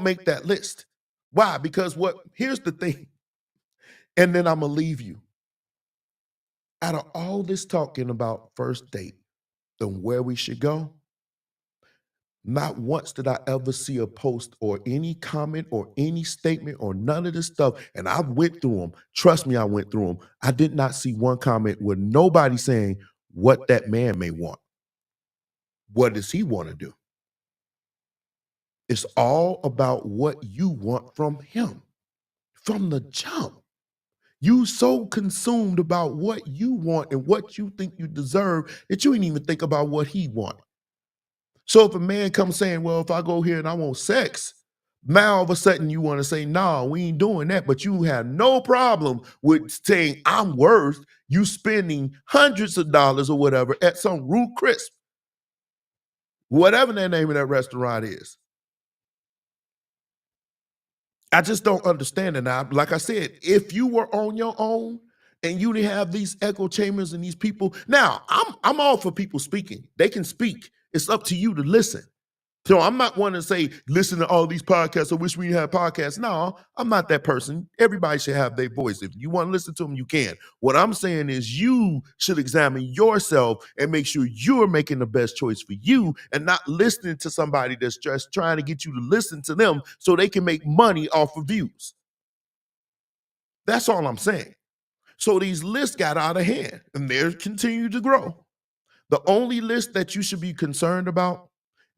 make that list. Why? Because here's the thing, and then I'm gonna leave you. Out of all this talking about first date and where we should go, not once did I ever see a post or any comment or any statement or none of this stuff. And I went through them. Trust me, I went through them. I did not see one comment with nobody saying what that man may want. What does he want to do? It's all about what you want from him from the jump. You so consumed about what you want and what you think you deserve that you ain't even think about what he want. So if a man comes saying, well, if I go here and I want sex, now all of a sudden you want to say, no, we ain't doing that. But you have no problem with saying I'm worth you spending hundreds of dollars or whatever at some Ruth Chris, whatever the name of that restaurant is. I just don't understand it now. Like I said, if you were on your own and you didn't have these echo chambers and these people, now I'm all for people speaking. They can speak. It's up to you to listen. So I'm not one to say, listen to all these podcasts. I wish we had podcasts. No, I'm not that person. Everybody should have their voice. If you want to listen to them, you can. What I'm saying is you should examine yourself and make sure you're making the best choice for you and not listening to somebody that's just trying to get you to listen to them so they can make money off of views. That's all I'm saying. So these lists got out of hand and they're continuing to grow. The only list that you should be concerned about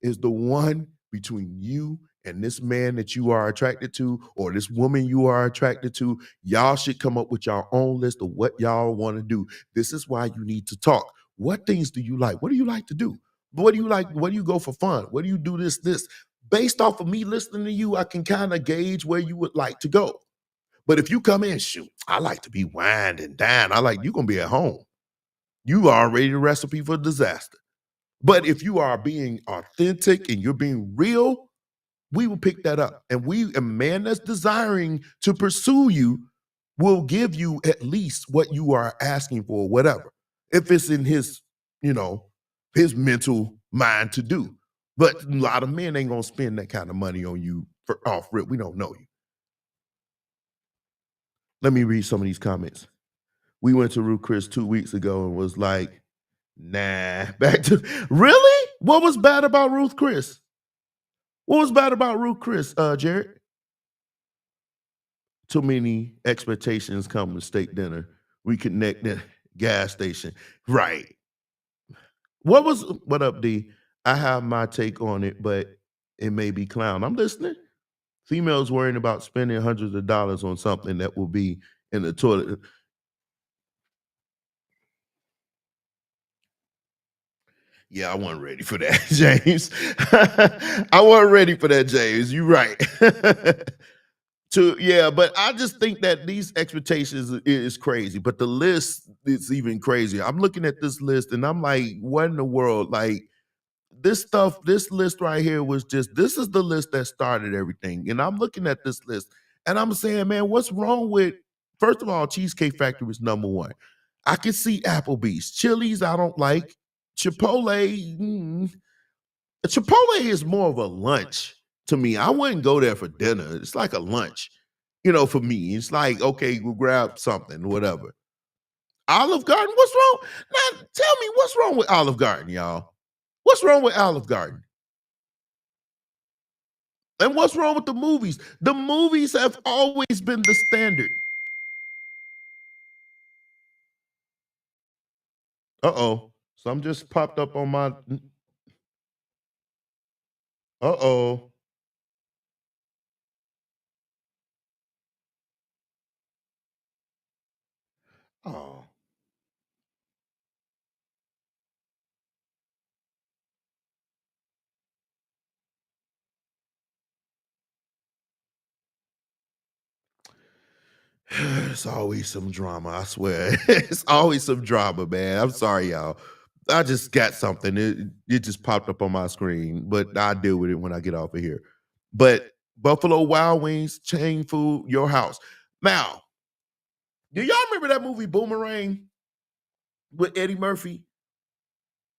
is the one between you and this man that you are attracted to or this woman you are attracted to. Y'all should come up with your own list of what y'all want to do. This is why you need to talk. What things do you like? What do you like to do? What do you like? What do you go for fun? What do you do this? Based off of me listening to you, I can kind of gauge where you would like to go. But if you come in, shoot, I like to be wined and dined. You're going to be at home. You are already the recipe for disaster. But if you are being authentic and you're being real, we will pick that up. And a man that's desiring to pursue you will give you at least what you are asking for, whatever. If it's in his, his mental mind to do. But a lot of men ain't gonna spend that kind of money on you for off rip. We don't know you. Let me read some of these comments. We went to Ruth Chris 2 weeks ago and was like, nah, back to really? What was bad about Ruth Chris? What was bad about Ruth Chris, Jared? Too many expectations come with steak dinner. We connect the gas station. Right. What up, D? I have my take on it, but it may be clown. I'm listening. Females worrying about spending hundreds of dollars on something that will be in the toilet. Yeah, I wasn't ready for that, James. I wasn't ready for that, James. You're right. But I just think that these expectations is crazy. But the list is even crazier. I'm looking at this list and I'm like, what in the world? Like this list right here this is the list that started everything. And I'm looking at this list and I'm saying, man, what's wrong with, first of all, Cheesecake Factory was number one. I can see Applebee's. Chili's, I don't like. Chipotle, Chipotle is more of a lunch to me. I wouldn't go there for dinner. It's like a lunch, for me. It's like, okay, we'll grab something, whatever. Olive Garden, what's wrong? Now, tell me what's wrong with Olive Garden, y'all? What's wrong with Olive Garden? And what's wrong with the movies? The movies have always been the standard. Uh-oh. Some just popped up on my... Uh-oh. Oh. It's always some drama, I swear. It's always some drama, man. I'm sorry, y'all. I just got something. It just popped up on my screen, but I'll deal with it when I get off of here. But Buffalo Wild Wings, chain food, your house. Now, do y'all remember that movie Boomerang with Eddie Murphy?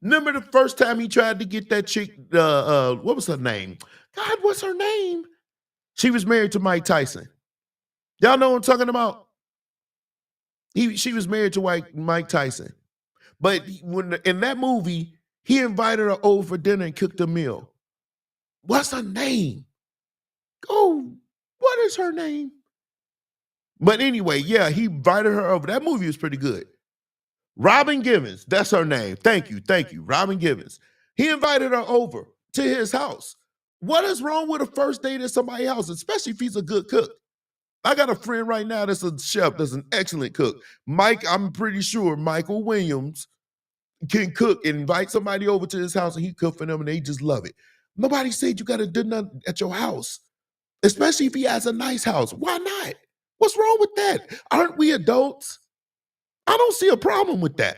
Remember the first time he tried to get that chick, what was her name? God, what's her name? She was married to Mike Tyson. Y'all know what I'm talking about? She was married to Mike Tyson. But in that movie, he invited her over for dinner and cooked a meal. What's her name? Oh, what is her name? But anyway, yeah, he invited her over. That movie was pretty good. Robin Givens, that's her name. Thank you, Robin Givens. He invited her over to his house. What is wrong with a first date at somebody's house, especially if he's a good cook? I got a friend right now that's a chef, that's an excellent cook. I'm pretty sure Michael Williams can cook and invite somebody over to his house and he cook for them and they just love it. Nobody said you got to do nothing at your house, especially if he has a nice house. Why not? What's wrong with that? Aren't we adults? I don't see a problem with that.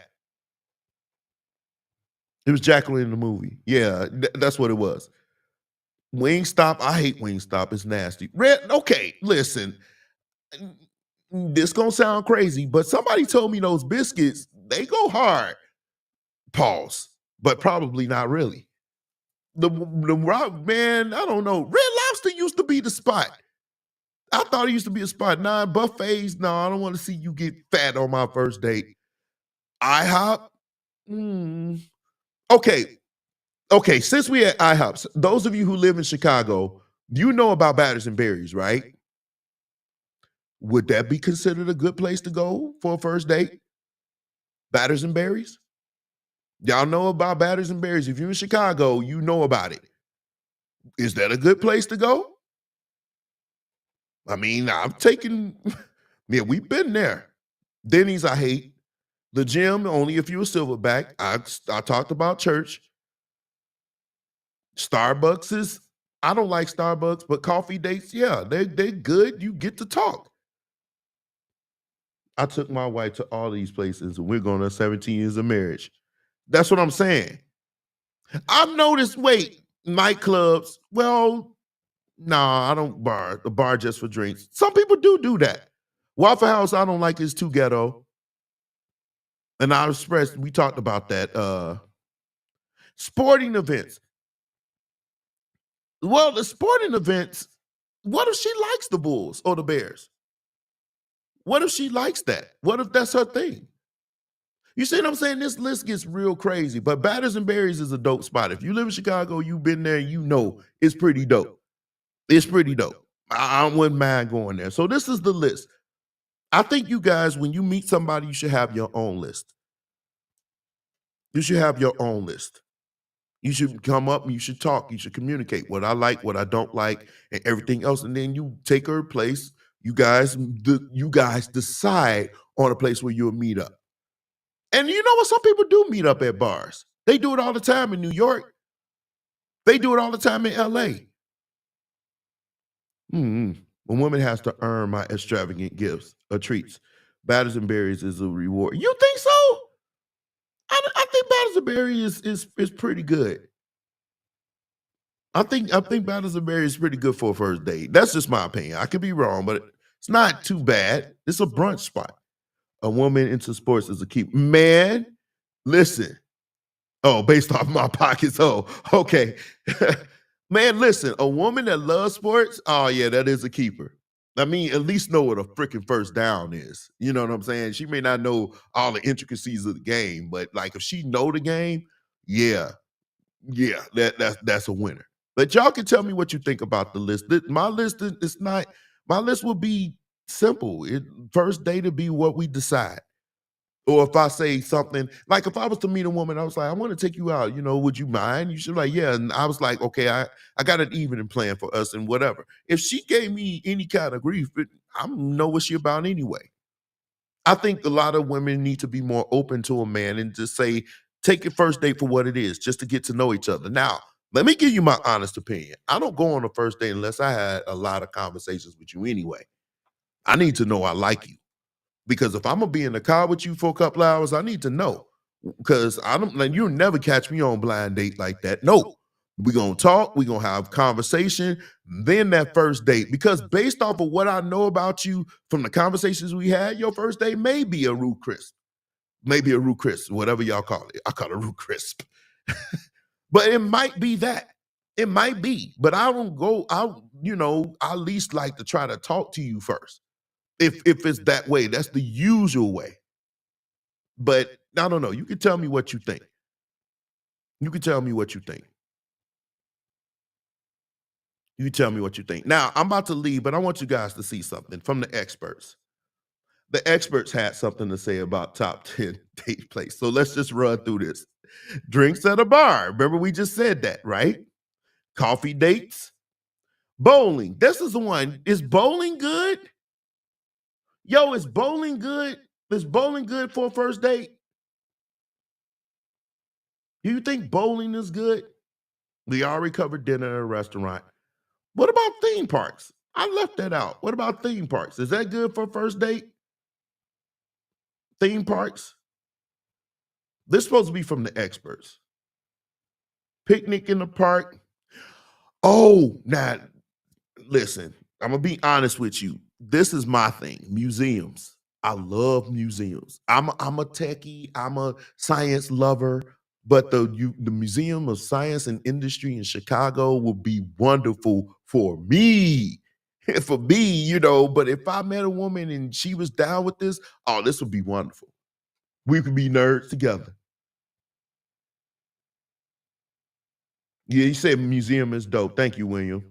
It was Jacqueline in the movie. Yeah, that's what it was. Wingstop, I hate Wingstop. It's nasty. Okay, listen. This gonna sound crazy, but somebody told me those biscuits, they go hard. Pause. But probably not really. The rock, man, I don't know. Red Lobster used to be the spot. I thought it used to be a spot. Nah, buffets. No, I don't want to see you get fat on my first date. IHOP. Okay. Okay. Since we at IHOPs, those of you who live in Chicago, you know about Batters and Berries, right? Would that be considered a good place to go for a first date? Batters and Berries? Y'all know about Batters and Berries. If you're in Chicago, you know about it. Is that a good place to go? I mean, I've taken, yeah, we've been there. Denny's, I hate. The gym, only if you're a silverback. I talked about church. Starbucks is, I don't like Starbucks, but coffee dates, yeah, they're good. You get to talk. I took my wife to all these places, and we're going on 17 years of marriage. That's what I'm saying. I've noticed, wait, nightclubs, well, nah, I don't bar. The bar just for drinks. Some people do that. Waffle House, I don't like, is too ghetto. And I expressed, we talked about that. Sporting events. Well, the sporting events, what if she likes the Bulls or the Bears? What if she likes that? What if that's her thing? You see what I'm saying? This list gets real crazy, but Batters and Berries is a dope spot. If you live in Chicago, you've been there, you know it's pretty dope. It's pretty dope. I wouldn't mind going there. So this is the list. I think you guys, when you meet somebody, you should have your own list. You should have your own list. You should come up and you should talk. You should communicate what I like, what I don't like, and everything else. And then you take her place. You guys decide on a place where you'll meet up. And you know what? Some people do meet up at bars. They do it all the time in New York. They do it all the time in LA. A woman has to earn my extravagant gifts or treats. Batters and Berries is a reward. You think so? I think Batters and Berries is pretty good. I think Batters and Berries is pretty good for a first date. That's just my opinion. I could be wrong, but it's not too bad. It's a brunch spot. A woman into sports is a key. Man, listen. Oh, based off my pockets. Oh, okay. Man, listen. A woman that loves sports, oh yeah, that is a keeper. I mean, at least know what a freaking first down is. You know what I'm saying? She may not know all the intricacies of the game, but like if she know the game, yeah, that's a winner. But y'all can tell me what you think about the list. My list is not. My list will be simple. First date to be what we decide. Or if I say something like, if I was to meet a woman, I was like, I want to take you out. You know, would you mind? You should like, yeah. And I was like, okay, I got an evening plan for us and whatever. If she gave me any kind of grief, but I don't know what she about anyway. I think a lot of women need to be more open to a man and just say, take your first date for what it is, just to get to know each other. Now, let me give you my honest opinion. I don't go on a first date unless I had a lot of conversations with you anyway. I need to know I like you. Because if I'm gonna be in the car with you for a couple hours, I need to know. Because I don't like you'll never catch me on blind date like that. No. We're gonna talk, we're gonna have conversation, then that first date. Because based off of what I know about you from the conversations we had, your first date may be a root crisp. Maybe a root crisp, whatever y'all call it. I call it a root crisp. But it might be that. It might be. But I don't go, I at least like to try to talk to you first. If it's that way, that's the usual way. But I don't know. You can tell me what you think. You can tell me what you think. You can tell me what you think. Now, I'm about to leave, but I want you guys to see something from the experts. The experts had something to say about top 10 date place. So let's just run through this. Drinks at a bar. Remember, we just said that, right? Coffee dates. Bowling. This is the one. Is bowling good? Yo, is bowling good? Is bowling good for a first date? Do you think bowling is good? We already covered dinner at a restaurant. What about theme parks? I left that out. What about theme parks? Is that good for a first date? Theme parks? This is supposed to be from the experts. Picnic in the park. Oh, now listen, I'm gonna be honest with you. This is my thing. Museums. I love museums. I'm a techie. I'm a science lover. But the Museum of Science and Industry in Chicago will be wonderful for me. For me, but if I met a woman and she was down with this, oh, this would be wonderful. We could be nerds together. Yeah, you said museum is dope. Thank you, William.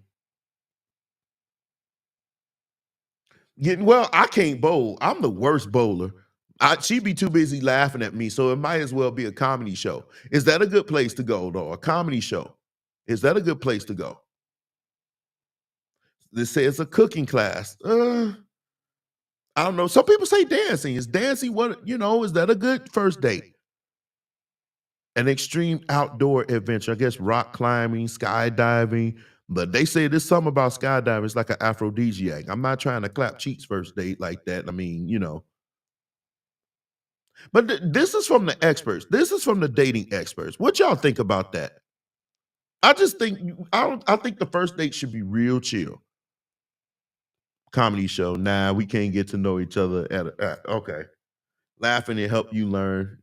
Well, I can't bowl. I'm the worst bowler. She'd be too busy laughing at me, so it might as well be a comedy show. Is that a good place to go, though? A comedy show. Is that a good place to go? They say it's a cooking class. I don't know. Some people say dancing. Is dancing is that a good first date? An extreme outdoor adventure. I guess rock climbing, skydiving. But they say there's something about skydiving. It's like an aphrodisiac. I'm not trying to clap cheeks first date like that. I mean. But this is from the experts. This is from the dating experts. What y'all think about that? I just think I think the first date should be real chill. Comedy show. Nah, we can't get to know each other okay. Laughing and help you learn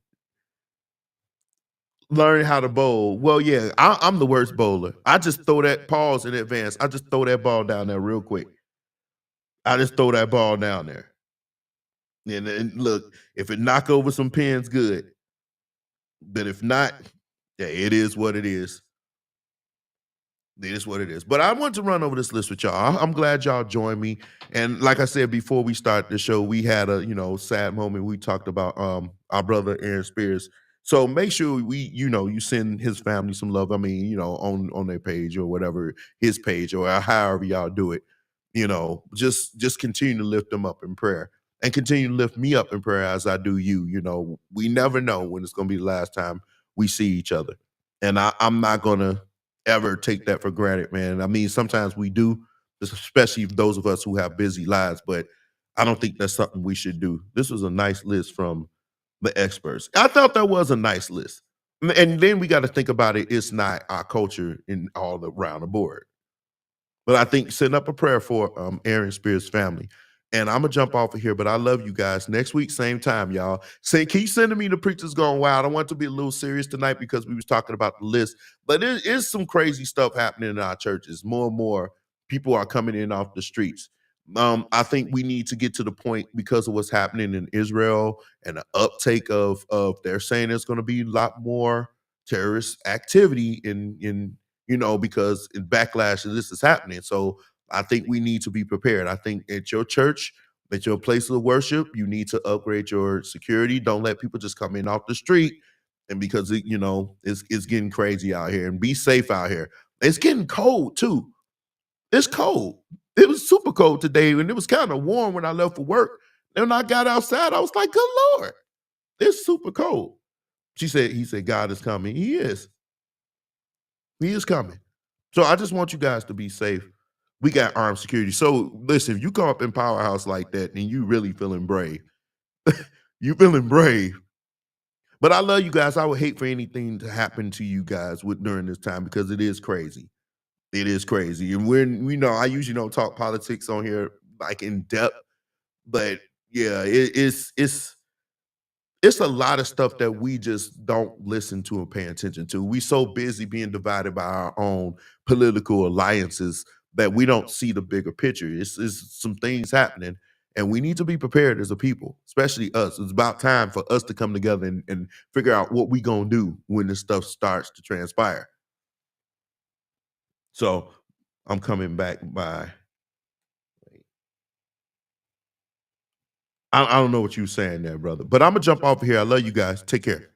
how to bowl. Well, yeah, I'm the worst bowler. I just throw that pause in advance. I just throw that ball down there real quick. I just throw that ball down there. And look, if it knock over some pins, good. But if not, yeah, it is what it is. It is what it is. But I want to run over this list with y'all. I'm glad y'all joined me. And like I said before we start the show, we had a sad moment. We talked about our brother Aaron Spears. So make sure you send his family some love. I mean, on their page or whatever, his page or however y'all do it. Just continue to lift them up in prayer and continue to lift me up in prayer as I do you. We never know when it's gonna be the last time we see each other. And I'm not gonna ever take that for granted, man. I mean, sometimes we do, especially those of us who have busy lives, but I don't think that's something we should do. This was a nice list from the experts. I thought that was a nice list. And then we got to think about it. It's not our culture in all around the board. But I think setting up a prayer for Aaron Spears' family. And I'm gonna jump off of here, but I love you guys. Next week, same time, y'all. Keep sending me the preachers going wild. I want to be a little serious tonight because we was talking about the list, but there is some crazy stuff happening in our churches. More and more people are coming in off the streets. I think we need to get to the point because of what's happening in Israel and the uptake of they're saying there's going to be a lot more terrorist activity because in backlash of this is happening. So I think we need to be prepared. I think at your church, at your place of worship, you need to upgrade your security. Don't let people just come in off the street. And because it's getting crazy out here, and be safe out here. It's getting cold too. It's cold. It was super cold today, and it was kind of warm when I left for work. And when I got outside, I was like, "Good Lord, it's super cold." He said, God is coming. He is. He is coming. So I just want you guys to be safe. We got armed security. So listen, if you come up in Powerhouse like that and you really feeling brave, you feeling brave. But I love you guys. I would hate for anything to happen to you guys during this time because it is crazy. It is crazy. And I usually don't talk politics on here like in depth, but yeah, it's a lot of stuff that we just don't listen to and pay attention to. We so busy being divided by our own political alliances that we don't see the bigger picture. It's some things happening, and we need to be prepared as a people, especially us. It's about time for us to come together and figure out what we gonna do when this stuff starts to transpire. So I'm coming back by. I don't know what you were saying there, brother, but I'm gonna jump off of here. I love you guys. Take care.